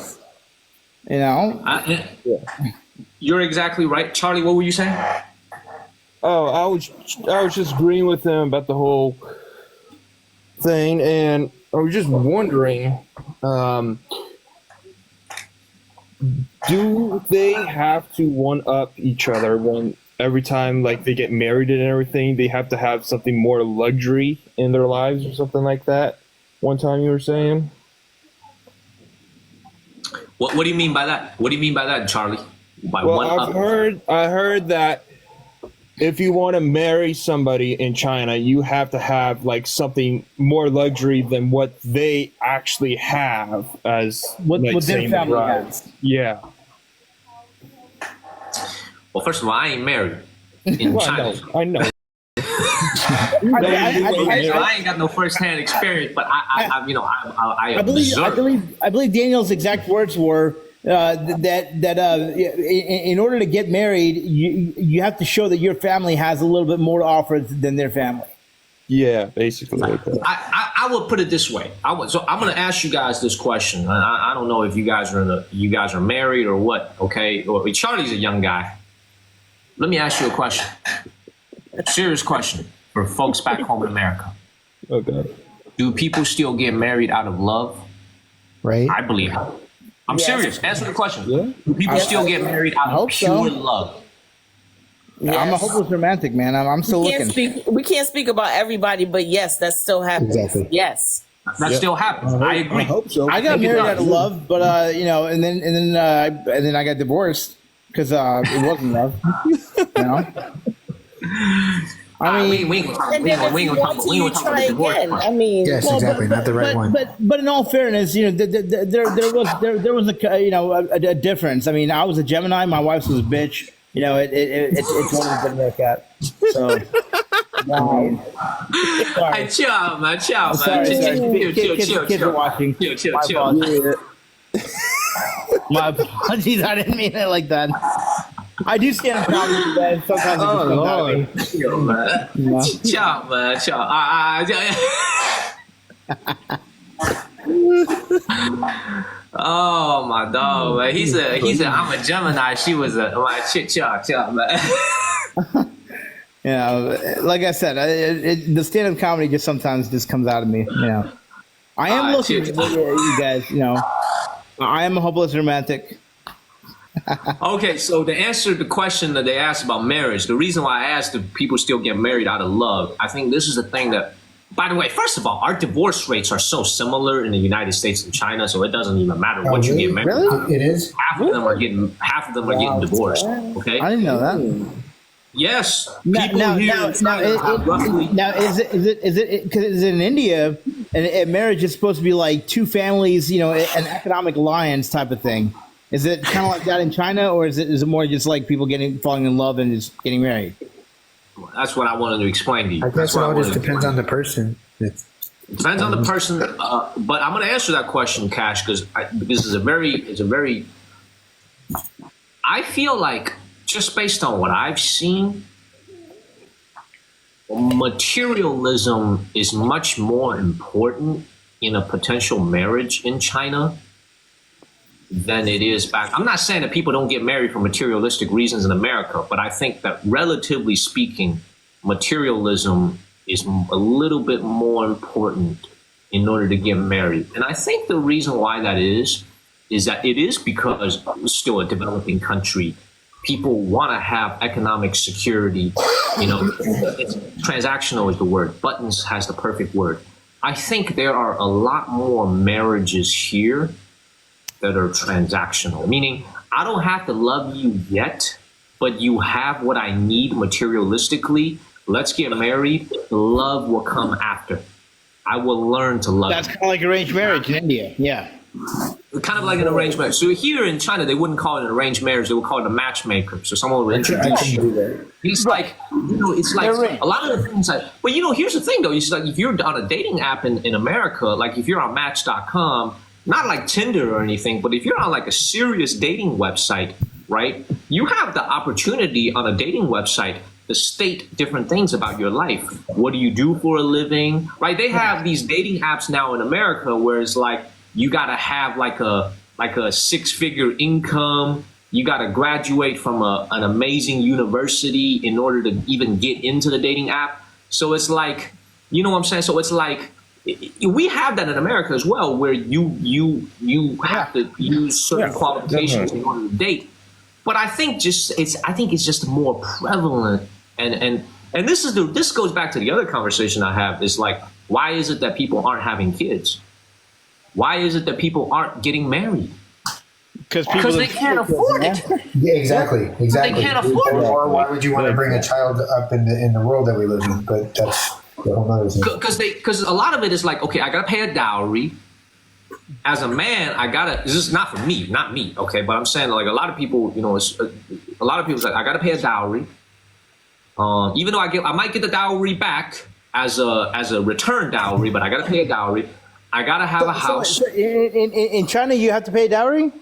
You're exactly right. Charlie, what were you saying?
Oh, I was just agreeing with him about the whole thing, and I was just wondering, do they have to one up each other when every time like they get married and everything? They have to have something more luxury in their lives or something like that? One time you were saying.
What do you mean by that? What do you mean by that, Charlie? By
Well,
one up?
I heard that if you want to marry somebody in China, you have to have like something more luxury than what they actually have as
What
like,
their
saying the
family
bride.
has.
Yeah.
Well, first of all, I ain't married in
Well,
China.
I know.
I ain't got no first-hand experience, but I
believe Daniel's exact words were in order to get married, you have to show that your family has a little bit more to offer than their family.
Yeah, basically like that.
I would put it this way. So I'm going to ask you guys this question. I don't know if you guys are married or what. Okay, or Charlie's a young guy. Let me ask you a question. Serious question for folks back home in America.
Okay.
Do people still get married out of love?
Right?
I believe. I'm serious. Answer the question.
Yeah.
Do people still get married out of
hope so.
pure love?
I'm a
Yes.
hopeless romantic, man. I'm still looking.
We can't speak about everybody, but yes, that still happens.
Exactly.
Yes.
That still happens. I agree.
I hope so.
I got
Maybe
married
not.
out of love, but and then I got divorced because it wasn't love. I mean,
we ain't gonna
And then if you want to, you try again. I mean,
Yes,
well,
exactly. Not the right one.
But in all fairness, there was a difference. I mean, I was a Gemini, my wife was a bitch. It totally didn't work out. So.
Hey, chill, man.
Sorry. Kids are watching.
Chill.
My apologies. My apologies. I didn't mean it like that. I do stand in comedy, but sometimes it just comes out of me.
Chill, man.
Yeah.
Chill, man. Oh my dog, man. He said I'm a Gemini. She was a like chill, man.
Like I said, the stand-up comedy just sometimes just comes out of me. I am looking
chill.
at you guys. I am a hopeless romantic.
Okay, so to answer the question that they asked about marriage, the reason why I asked if people still get married out of love, I think this is the thing that, by the way, first of all, our divorce rates are so similar in the United States and China, so it doesn't even matter what you get married.
Really? It is?
Half of them are getting divorced. Okay.
I didn't know that.
Yes.
Now,
People here in China have roughly.
is it because in India, and marriage is supposed to be like two families, an economic alliance type of thing. Is it kind of like that in China, or is it more just like people falling in love and just getting married?
That's what I wanted to explain to you.
I
That's
guess it
what I
all just
wanted to
depends
explain.
on the person.
Depends on the person, but I'm going to answer that question, Cash, because it's a very. I feel like just based on what I've seen, materialism is much more important in a potential marriage in China than it is back. I'm not saying that people don't get married for materialistic reasons in America, but I think that relatively speaking, materialism is a little bit more important in order to get married. And I think the reason why that is that it is because it's still a developing country. People want to have economic security. You know, it's transactional is the word. Buttons has the perfect word. I think there are a lot more marriages here that are transactional, meaning I don't have to love you yet, but you have what I need materialistically. Let's get married. The love will come after. I will learn to love
That's
you.
kind of like arranged marriage in India. Yeah.
Kind of like an arranged marriage. So here in China, they wouldn't call it an arranged marriage. They would call it a matchmaker. So someone would
I
introduce
can
you.
do that.
It's like, you know, it's like
They're rich.
a lot of the things like, but you know, here's the thing though. It's like if you're on a dating app in America, like if you're on Match.com, not like Tinder or anything, but if you're on like a serious dating website, right, you have the opportunity on a dating website to state different things about your life. What do you do for a living, right? They have these dating apps now in America where it's like you got to have like a 6-figure income. You got to graduate from an amazing university in order to even get into the dating app. So it's like, you know what I'm saying? So it's like, we have that in America as well, where you have to use certain qualifications in order to date. But I think it's just more prevalent, and this goes back to the other conversation I have is like, why is it that people aren't having kids? Why is it that people aren't getting married? Because they can't afford it.
Yeah, exactly.
They can't afford it.
Or why would you want to bring a child up in the world that we live in? But that's the whole other thing.
Because a lot of it is like, okay, I gotta pay a dowry. As a man, this is not for me, not me, okay, but I'm saying like a lot of people, you know, a lot of people say I gotta pay a dowry. Even though I might get the dowry back as a return dowry, but I gotta pay a dowry. I gotta have a house.
So in China, you have to pay a dowry?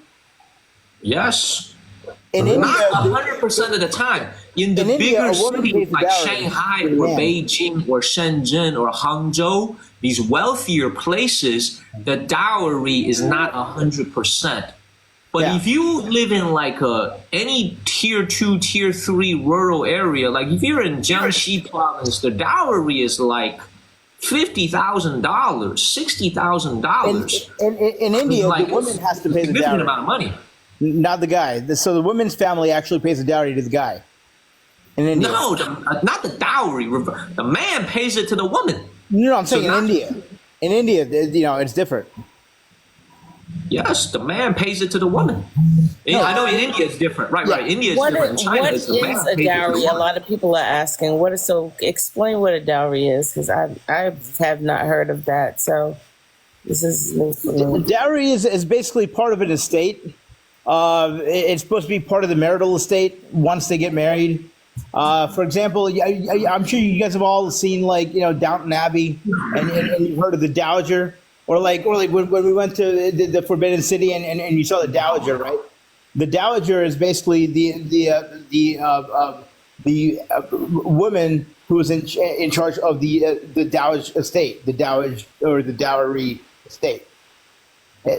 Yes.
In India,
Not 100% of the time. In the
In India,
bigger
a woman pays
cities
the
like
dowry.
Shanghai
Yeah.
or Beijing or Shenzhen or Hangzhou, these wealthier places, the dowry is not 100%. But
Yeah.
if you live in like any tier 2, tier 3 rural area, like if you're in Jiangxi province, the dowry is like $50,000, $60,000.
in India, the woman has to pay the
significant
dowry,
amount of money.
not the guy. So the woman's family actually pays the dowry to the guy. In India.
No, not the dowry. The man pays it to the woman.
No, I'm saying
So
in India. In India, you know, it's different.
Yes, the man pays it to the woman. I know in India it's different. Right, right. India is
What
different. In
is,
China,
what
it's
is
the man
a
pays it to the
dowry? A
woman.
lot of people are asking. Explain what a dowry is, because I have not heard of that. So this is new for me.
Dowry is basically part of an estate. It's supposed to be part of the marital estate once they get married. For example, I'm sure you guys have all seen like, you know, Downton Abbey, and you've heard of the Dowager, or like when we went to the Forbidden City and you saw the Dowager, right? The Dowager is basically the woman who is in charge of the Dowager estate, the Dowager or the dowry estate.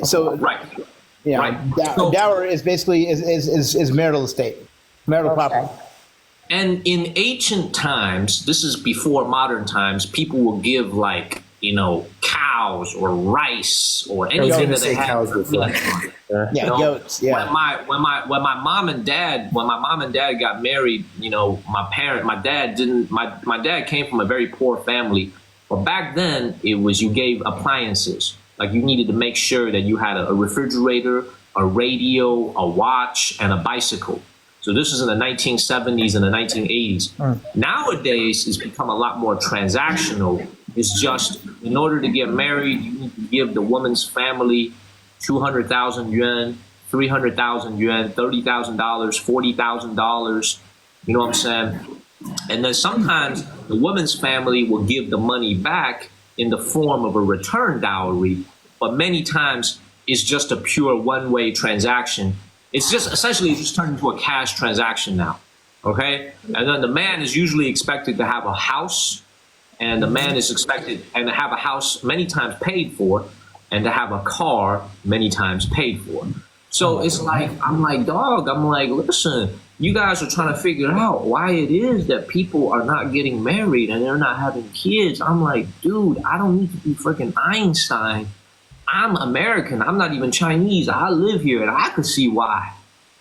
So
Right.
you know,
Right.
dower is basically is marital estate, marital property.
And in ancient times, this is before modern times, people will give like, you know, cows or rice or anything
gonna
that they
say
have.
cows before.
Yeah,
You know,
goats. Yeah.
When my mom and dad got married, you know, my dad came from a very poor family. But back then it was, you gave appliances. Like you needed to make sure that you had a refrigerator, a radio, a watch, and a bicycle. So this is in the 1970s and the 1980s. Nowadays, it's become a lot more transactional. It's just, in order to get married, you need to give the woman's family 200,000 yuan, 300,000 yuan, $30,000, $40,000. You know what I'm saying? And then sometimes the woman's family will give the money back in the form of a return dowry, but many times it's just a pure one-way transaction. It's just essentially just turned into a cash transaction now. Okay? And then the man is usually expected to have a house, and the man is expected and to have a house many times paid for, and to have a car many times paid for. So it's like, I'm like, dog, I'm like, listen, you guys are trying to figure out why it is that people are not getting married and they're not having kids. I'm like, dude, I don't need to be freaking Einstein. I'm American. I'm not even Chinese. I live here, and I could see why.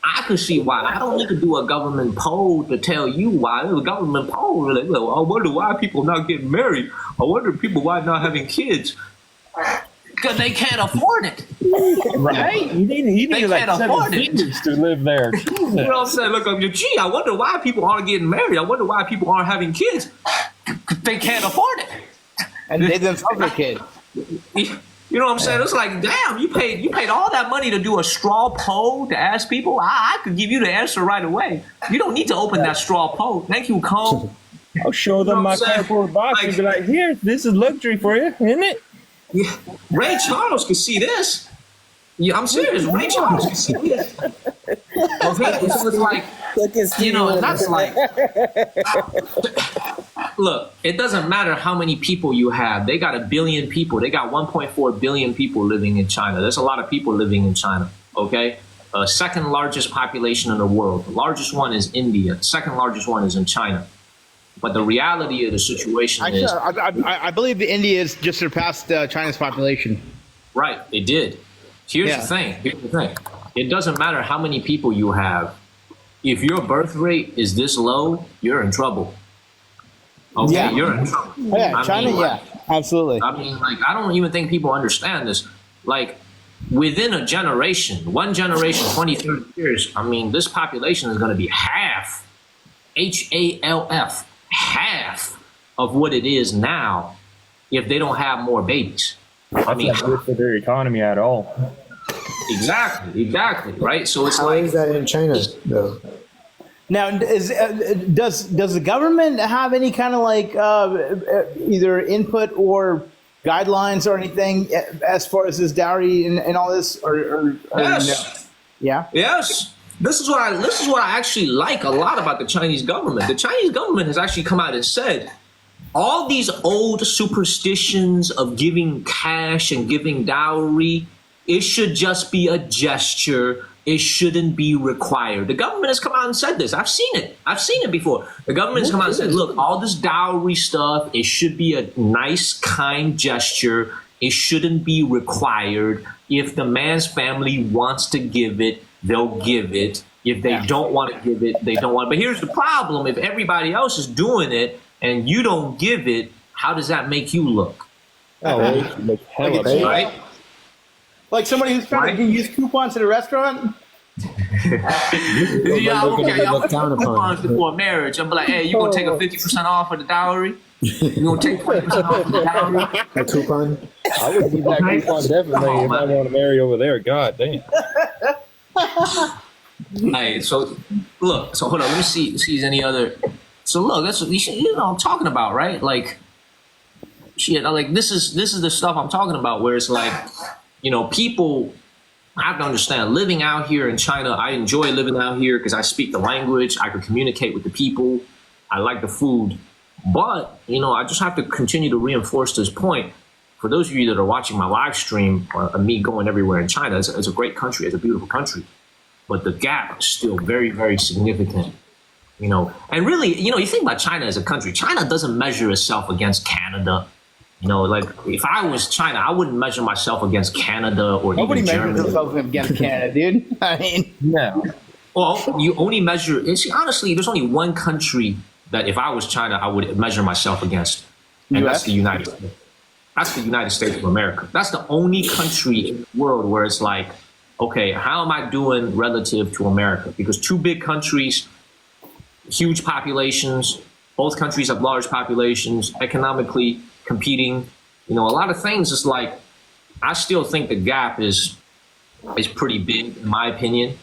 I could see why. I don't need to do a government poll to tell you why. There's a government poll. Like, well, I wonder why people not getting married. I wonder people why not having kids. Because they can't afford it.
Right? You need like
can't
7
afford it.
figures to live there.
You know what I'm saying? Look, gee, I wonder why people aren't getting married. I wonder why people aren't having kids. They can't afford it.
And they themselves are kids.
You know what I'm saying? It's like, damn, you paid all that money to do a straw poll to ask people. I could give you the answer right away. You don't need to open that straw poll. Thank you, Cole.
I'll show them my
what I'm saying?
cardboard box and be like, here, this is luxury for you, isn't it?
Yeah. Ray Charles could see this. Yeah, I'm serious. Ray Charles could see this. Okay, so it's like, you know, and that's like, look, it doesn't matter how many people you have. They got 1 billion people. They got 1.4 billion people living in China. There's a lot of people living in China, okay? Second largest population in the world. The largest one is India. The second largest one is in China. But the reality of the situation
Actually,
is...
I believe that India has just surpassed China's population.
Right, it did. Here's the thing. It doesn't matter how many people you have. If your birth rate is this low, you're in trouble. Okay,
Yeah.
you're in trouble.
Oh, yeah,
I
China,
mean,
yeah, absolutely.
I mean, like, I don't even think people understand this. Like, within a generation, 1 generation, 20, 30 years, I mean, this population is going to be half, HALF, half of what it is now if they don't have more babies. I mean,
That's not good for their economy at all.
exactly, right? So it's
How
like,
is that in China, though?
Now, does the government have any kind of like either input or guidelines or anything as far as this dowry and all this? Or
yes.
no? Yeah.
Yes. This is what I actually like a lot about the Chinese government. The Chinese government has actually come out and said all these old superstitions of giving cash and giving dowry, it should just be a gesture. It shouldn't be required. The government has come out and said this. I've seen it. I've seen it before. The government has come out and said, look, all this dowry stuff, it should be a nice, kind gesture. It shouldn't be required. If the man's family wants to give it, they'll give it. If they don't want to give it, they don't want it. But here's the problem. If everybody else is doing it and you don't give it, how does that make you look?
Oh, it looks hella bad.
Right?
Like somebody who's trying to use coupons at a restaurant?
Yeah, okay. I'm going to coupons before marriage. I'm like, hey, you going to take a 50% off of the dowry? You going to take 20% off of the dowry?
A coupon?
I would need that coupon definitely if I want to marry over there. God damn.
Hey, so look, so hold on, let me see if there's any other. So look, that's what you know I'm talking about, right? Like, shit, like this is the stuff I'm talking about, where it's like, you know, people I have to understand. Living out here in China, I enjoy living out here because I speak the language, I can communicate with the people, I like the food, but you know, I just have to continue to reinforce this point. For those of you that are watching my live stream, me going everywhere in China, it's a great country, it's a beautiful country. But the gap is still very, very significant, you know. And really, you know, you think about China as a country. China doesn't measure itself against Canada. You know, like if I was China, I wouldn't measure myself against Canada or
Nobody
even
measures
Germany.
themselves against Canada, dude. I mean,
No.
Well, you only measure. See, honestly, there's only one country that if I was China, I would measure myself against, and that's
US?
the United States. That's the United States of America. That's the only country in the world where it's like, okay, how am I doing relative to America? Because two big countries, huge populations, both countries have large populations, economically competing, you know, a lot of things. It's like, I still think the gap is is pretty big, in my opinion.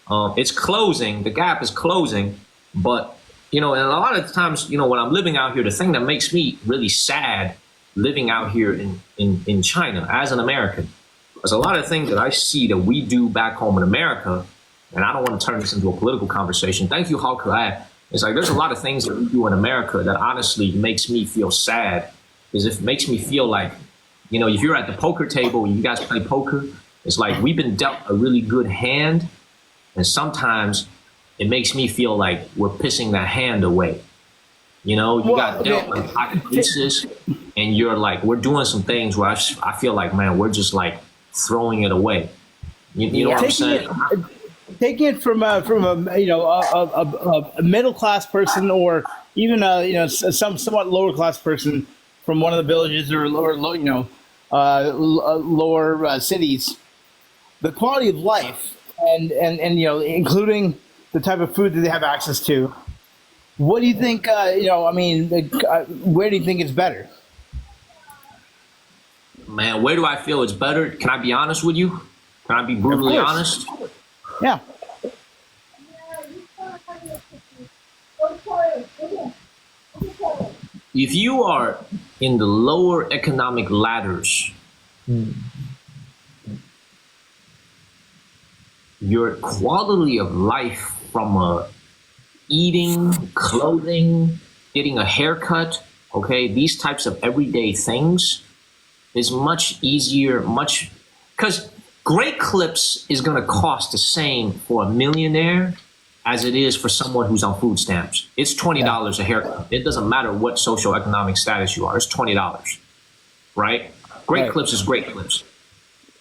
It's closing. The gap is closing, but and a lot of times, when I'm living out here, the thing that makes me really sad living out here in China as an American, there's a lot of things that I see that we do back home in America, and I don't want to turn this into a political conversation. Thank you, Hawkeye. It's like there's a lot of things that we do in America that honestly makes me feel sad, because it makes me feel like, if you're at the poker table and you guys play poker, it's like we've been dealt a really good hand, and sometimes it makes me feel like we're pissing that hand away. You got dealt with high aces, and you're like, we're doing some things where I feel like, man, we're just like throwing it away. You know what I'm saying?
Taking it from a middle class person, or even some somewhat lower class person from one of the villages or lower cities, the quality of life and including the type of food that they have access to. What do you think? Where do you think it's better?
Man, where do I feel it's better? Can I be honest with you? Can I be brutally honest?
Yeah.
If you are in the lower economic ladders, your quality of life from eating, clothing, getting a haircut, these types of everyday things is much easier, because Great Clips is going to cost the same for a millionaire as it is for someone who's on food stamps. It's $20 a haircut. It doesn't matter what socioeconomic status you are. It's $20, right? Great Clips is Great Clips.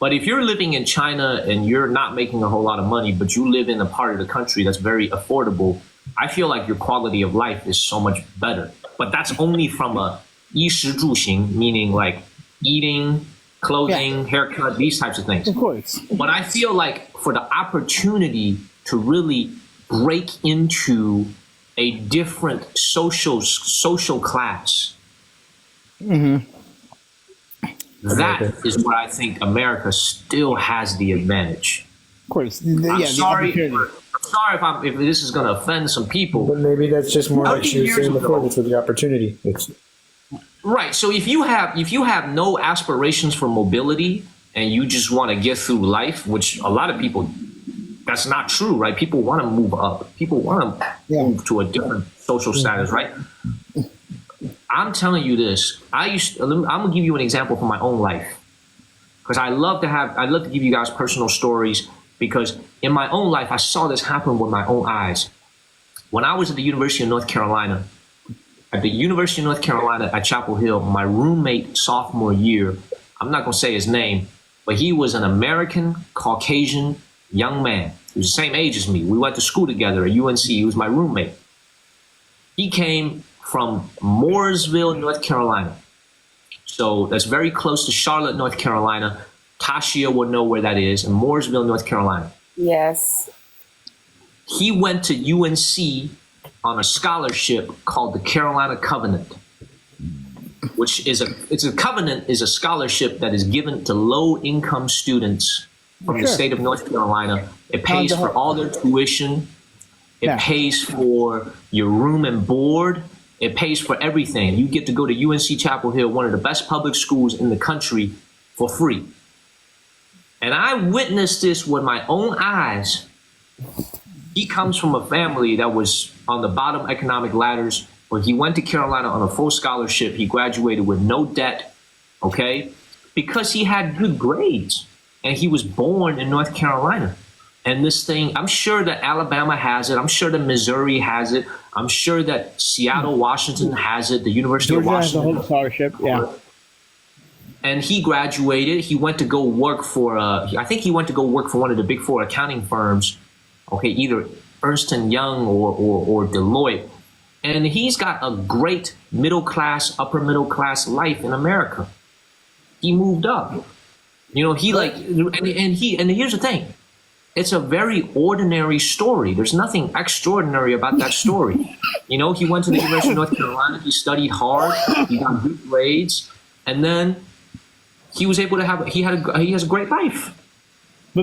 But if you're living in China and you're not making a whole lot of money, but you live in a part of the country that's very affordable, I feel like your quality of life is so much better. But that's only from a 衣食住行, meaning like eating, clothing, haircut, these types of things.
Of course.
But I feel like for the opportunity to really break into a different social class, that is where I think America still has the advantage.
Of course.
I'm sorry if this is going to offend some people.
But maybe that's just more like she was saying before, it's with the opportunity.
Right. So if you have no aspirations for mobility and you just want to get through life, which a lot of people, that's not true, right? People want to move up. People want to move to a different social status, right? I'm telling you this. I'm gonna give you an example from my own life, because I love to give you guys personal stories, because in my own life I saw this happen with my own eyes. When I was at the University of North Carolina, at Chapel Hill, my roommate sophomore year, I'm not gonna say his name, but he was an American Caucasian young man. He was the same age as me. We went to school together at UNC. He was my roommate. He came from Mooresville, North Carolina. So that's very close to Charlotte, North Carolina. Tashia will know where that is, in Mooresville, North Carolina.
Yes.
He went to UNC on a scholarship called the Carolina Covenant, which is a scholarship that is given to low-income students from the state of North Carolina. It pays for all their tuition. It pays for your room and board. It pays for everything. You get to go to UNC Chapel Hill, one of the best public schools in the country, for free. And I witnessed this with my own eyes. He comes from a family that was on the bottom economic ladders, but he went to Carolina on a full scholarship. He graduated with no debt, because he had good grades. And he was born in North Carolina. And this thing, I'm sure that Alabama has it. I'm sure that Missouri has it. I'm sure that Seattle, Washington has it. The University of Washington
has a whole scholarship,
And he graduated. He went to go work for, I think he went to go work for one of the big four accounting firms, either Ernst & Young or Deloitte. And he's got a great middle class, upper middle class life in America. He moved up. And here's the thing. It's a very ordinary story. There's nothing extraordinary about that story. He went to the University of North Carolina. He studied hard. He got good grades, and then he was able to he has a great life.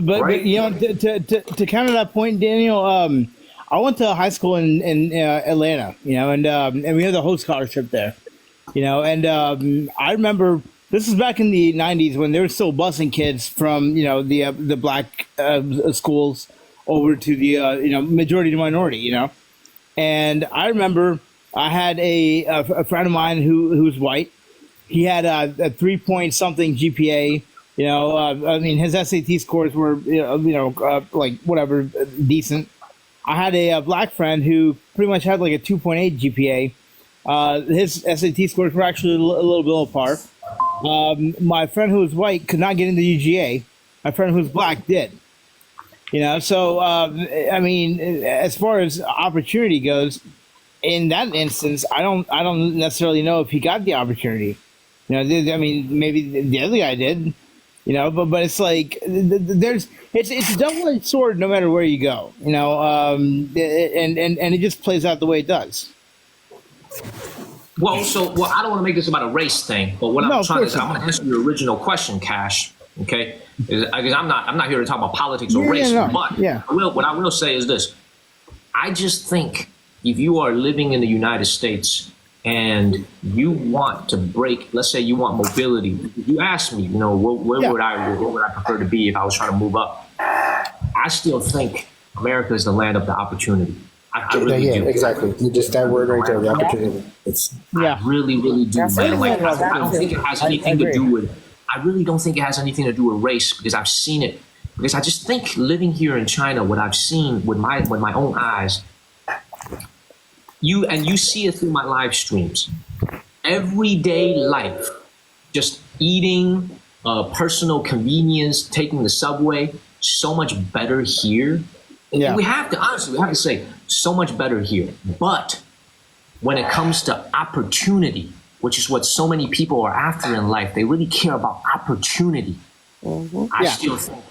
But
Right.
you know, to counter that point, Daniel, I went to high school in Atlanta, you know, and we had the Hope Scholarship there, you know, and I remember this is back in the '90s when they were still busing kids from, you know, the black schools over to the you know, majority to minority, you know, and I remember I had a friend of mine who's white. He had a 3 point something GPA. You know, I mean, his SAT scores were, like whatever, decent. I had a black friend who pretty much had like a 2.8 GPA. His SAT scores were actually a little below par. My friend who was white could not get into UGA. My friend who was black did. You know, so I mean, as far as opportunity goes, in that instance, I don't necessarily know if he got the opportunity. You know, I mean, maybe the other guy did. You know, but it's like it's a double-edged sword no matter where you go. You know, and it just plays out the way it does.
Well, I don't want to make this about a race thing, but what
No,
I'm
of
trying to
course
say, I'm
not.
going to answer your original question, Cash. Okay, because I'm not here to talk about politics or
Yeah,
race,
no,
but
yeah.
what I will say is this: I just think if you are living in the United States and you want to break, let's say you want mobility, if you ask me, you know, where
Yeah.
would I prefer to be if I was trying to move up? I still think America is the land of the opportunity. I really do.
exactly. You just that word right there, the opportunity. It's
Yeah.
Really, really do,
That's
man. Like,
really
I don't think it has anything to do with. I really don't think it has anything to do with race because I've seen it. Because I just think living here in China, what I've seen with my own eyes, you see it through my live streams. Everyday life, just eating, personal convenience, taking the subway, so much better here.
Yeah.
We have to say, so much better here. But when it comes to opportunity, which is what so many people are after in life, they really care about opportunity. I
Yeah.
still think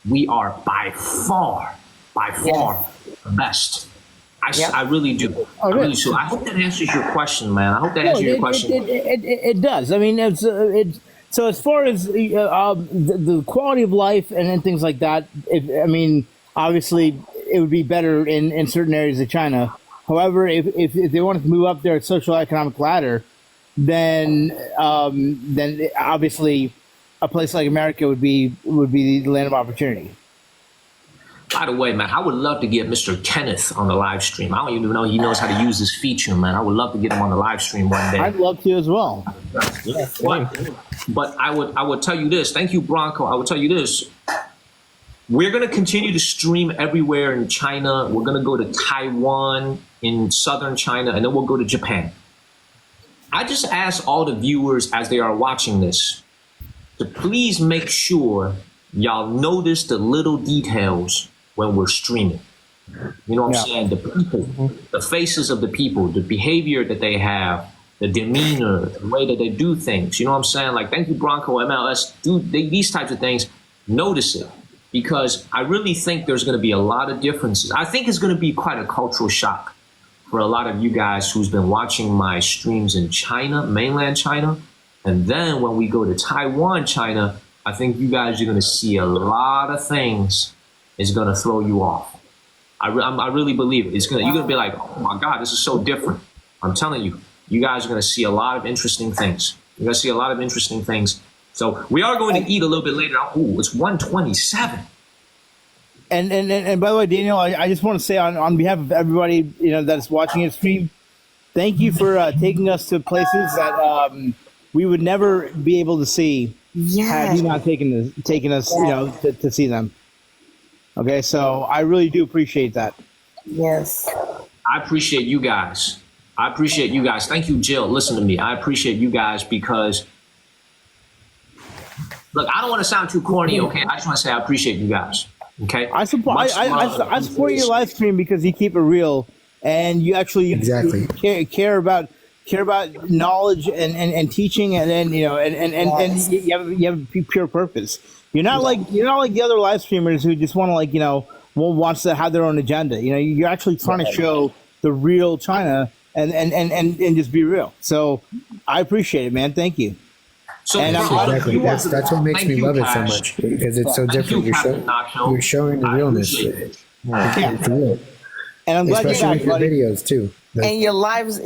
we are by far the best. I really do.
Oh,
I really
really?
do. I hope that answers your question, man. I hope that answers your question.
It does. I mean, so as far as the quality of life and things like that, I mean, obviously it would be better in certain areas of China. However, if they wanted to move up their social economic ladder, then obviously a place like America would be the land of opportunity.
By the way, man, I would love to get Mr. Kenneth on the live stream. I don't even know he knows how to use this feature, man. I would love to get him on the live stream one day.
I'd love to as well.
But I would tell you this. Thank you, Bronco. I would tell you this. We're going to continue to stream everywhere in China. We're going to go to Taiwan, in southern China, and then we'll go to Japan. I just ask all the viewers as they are watching this to please make sure y'all notice the little details when we're streaming. You know what I'm saying? The people, the faces of the people, the behavior that they have, the demeanor, the way that they do things. You know what I'm saying? Like, thank you, Bronco, MLS. These types of things, notice it. Because I really think there's going to be a lot of differences. I think it's going to be quite a cultural shock for a lot of you guys who's been watching my streams in China, mainland China. And then when we go to Taiwan, China, I think you guys are going to see a lot of things is going to throw you off. I really believe it. You're going to be like, oh my God, this is so different. I'm telling you, you guys are going to see a lot of interesting things. You're going to see a lot of interesting things. So we are going to eat a little bit later. Ooh, it's 1:27.
And by the way, Daniel, I just want to say on behalf of everybody that's watching this stream, thank you for taking us to places that we would never be able to see had you not taken us to see them. Okay, so I really do appreciate that.
Yes.
I appreciate you guys. Thank you, Jill. Listen to me. I appreciate you guys because, look, I don't want to sound too corny, okay? I just want to say I appreciate you guys, okay?
I support your live stream because you keep it real and you actually
Exactly.
care about knowledge and teaching, and then you have a pure purpose. You're not like the other live streamers who just want to wants to have their own agenda. You're actually trying to show the real China and just be real. So I appreciate it, man. Thank you.
So
And
for all of
Exactly.
you
That's what makes
thank
me
you,
love it so
Cash.
much because it's so
Thank
different.
you, Captain Nacho.
You're showing the
I
realness.
appreciate it.
It's real.
And I'm glad you're
Especially
back,
with your
buddy.
videos too. Like,
And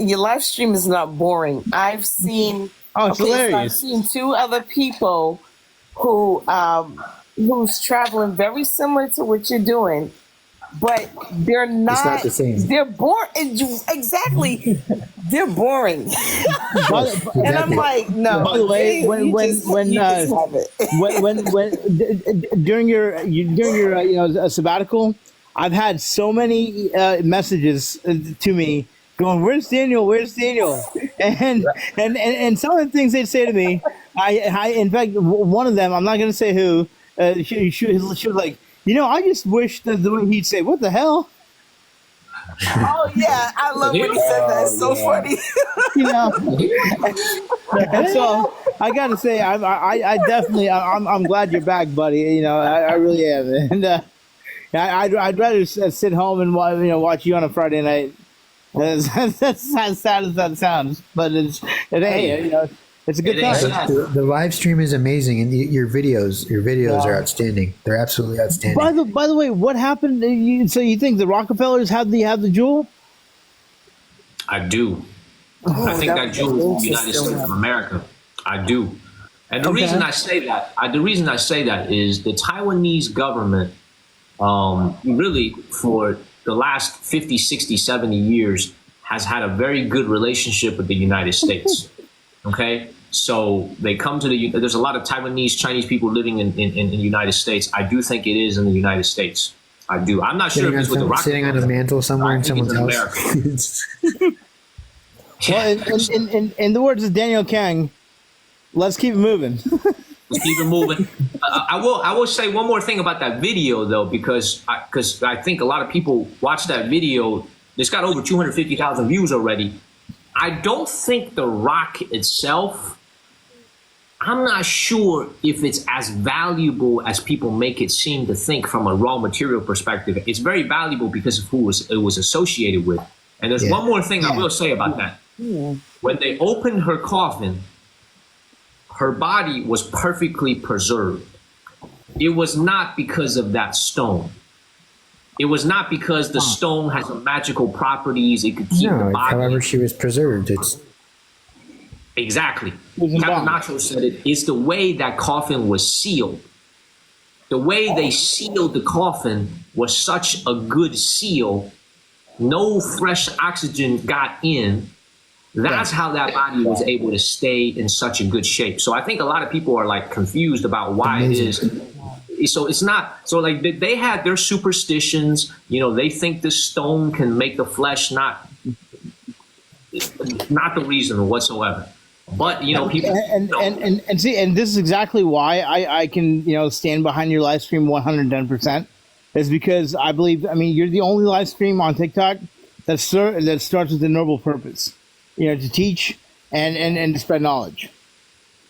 your live stream is not boring. I've seen
Oh, it's
so I've
hilarious.
seen two other people who's traveling very similar to what you're doing, but they're not
the same.
They're boring. Exactly. They're boring. And I'm
Exactly.
like, no.
By the way,
you just have it.
when during your sabbatical, I've had so many messages to me going, "Where's Daniel? Where's Daniel?" And some of the things they'd say to me, I in fact one of them, I'm not going to say who, she was like, I just wish that the way he'd say, "What the hell?"
Oh yeah, I love when he said that. It's so funny.
And so I got to say, I definitely, I'm glad you're back, buddy. I really am, and I'd rather sit home and watch you on a Friday night. That's as sad as that sounds, but it's a good
It
time.
is.
the live stream is amazing, and your videos are outstanding. They're absolutely outstanding.
By the way, what happened? So you think the Rockefellers have the jewel?
I do. I think that jewel is the United States of America. I do. And the reason I say that is the Taiwanese government, really for the last 50, 60, 70 years has had a very good relationship with the United States. Okay? So they come to there's a lot of Taiwanese, Chinese people living in the United States. I do think it is in the United States. I do. I'm not sure if it's with the
Sitting on a mantle somewhere in someone's
house.
Well, in the words of Daniel Kang, let's keep it moving.
Let's keep it moving. I will say one more thing about that video though, because I think a lot of people watch that video. It's got over 250,000 views already. I don't think The Rock itself, I'm not sure if it's as valuable as people make it seem to think from a raw material perspective. It's very valuable because of who it was associated with. And there's one more thing I will say about that. When they opened her coffin, her body was perfectly preserved. It was not because of that stone. It was not because the stone has some magical properties. It could keep the body.
However she was preserved. It's
Exactly. Captain Nacho said it. It's the way that coffin was sealed. The way they sealed the coffin was such a good seal. No fresh oxygen got in. That's how that body was able to stay in such a good shape. So I think a lot of people are like confused about why it is. So it's not, so like they had their superstitions, they think the stone can make the flesh not the reason whatsoever. But, people.
And see, and this is exactly why I can, stand behind your live stream 110%. Is because I believe, you're the only live stream on TikTok that starts with a noble purpose. To teach and to spread knowledge.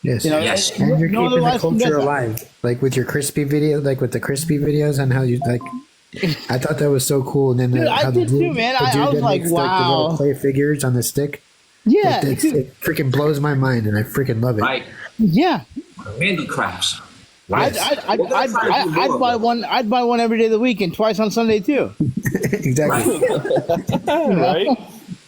yes,
Yes.
and you're
No
keeping
other
the culture
live stream
alive, like with your crispy video, like with the crispy videos on how you like. I thought that was so cool, and then
Dude,
how
I
the
did
dude,
too, man.
the
I
dude
was
that
like,
makes, the
wow.
little clay figures on the stick.
Yeah,
It freaking blows my mind, and I freaking love it.
Right?
yeah.
Handicrafts.
I'd buy one. I'd buy one every day of the week and twice on Sunday too.
Exactly.
Right?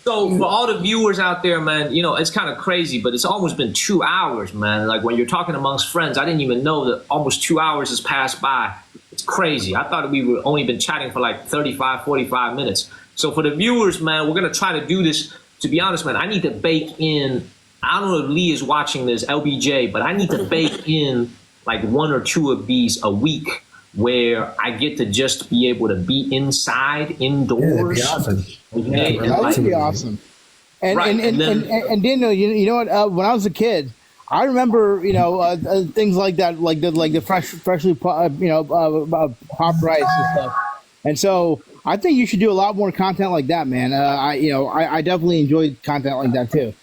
So for all the viewers out there, man, it's kind of crazy, but it's almost been 2 hours, man. Like when you're talking amongst friends, I didn't even know that almost 2 hours has passed by. It's crazy. I thought we were only been chatting for like 35, 45 minutes. So for the viewers, man, we're going to try to do this. To be honest, man, I need to bake in, I don't know if Lee is watching this, LBJ, but I need to bake in like 1 or 2 of these a week where I get to just be able to be inside, indoors.
Yeah, that'd be awesome.
Okay?
Yeah,
And,
That
like,
would be awesome. And
Right,
and Daniel, you know what? When I was a kid, I remember things like that, like the freshly popped rice and stuff. And so I think you should do a lot more content like that, man. I definitely enjoy content like that too.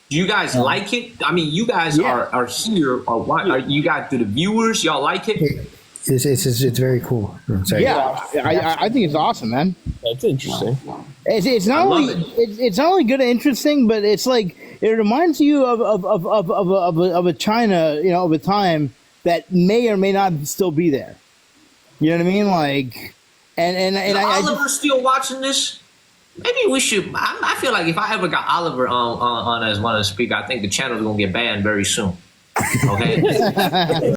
do you guys like it? I mean, you guys are here. Or what? Are you guys? Do the viewers y'all like it?
It's very cool. Oh, sorry.
Yeah, I think it's awesome, man.
That's interesting.
It's not
I
only
love
it's not only good and interesting, but it's like it reminds you of a China, you know, of a time that may or may not still be there. You know what I mean? Like, and
Is
I
Oliver still watching this? Maybe we should. I feel like if I ever got Oliver on as one of the speakers, I think the channel is gonna get banned very soon. Okay.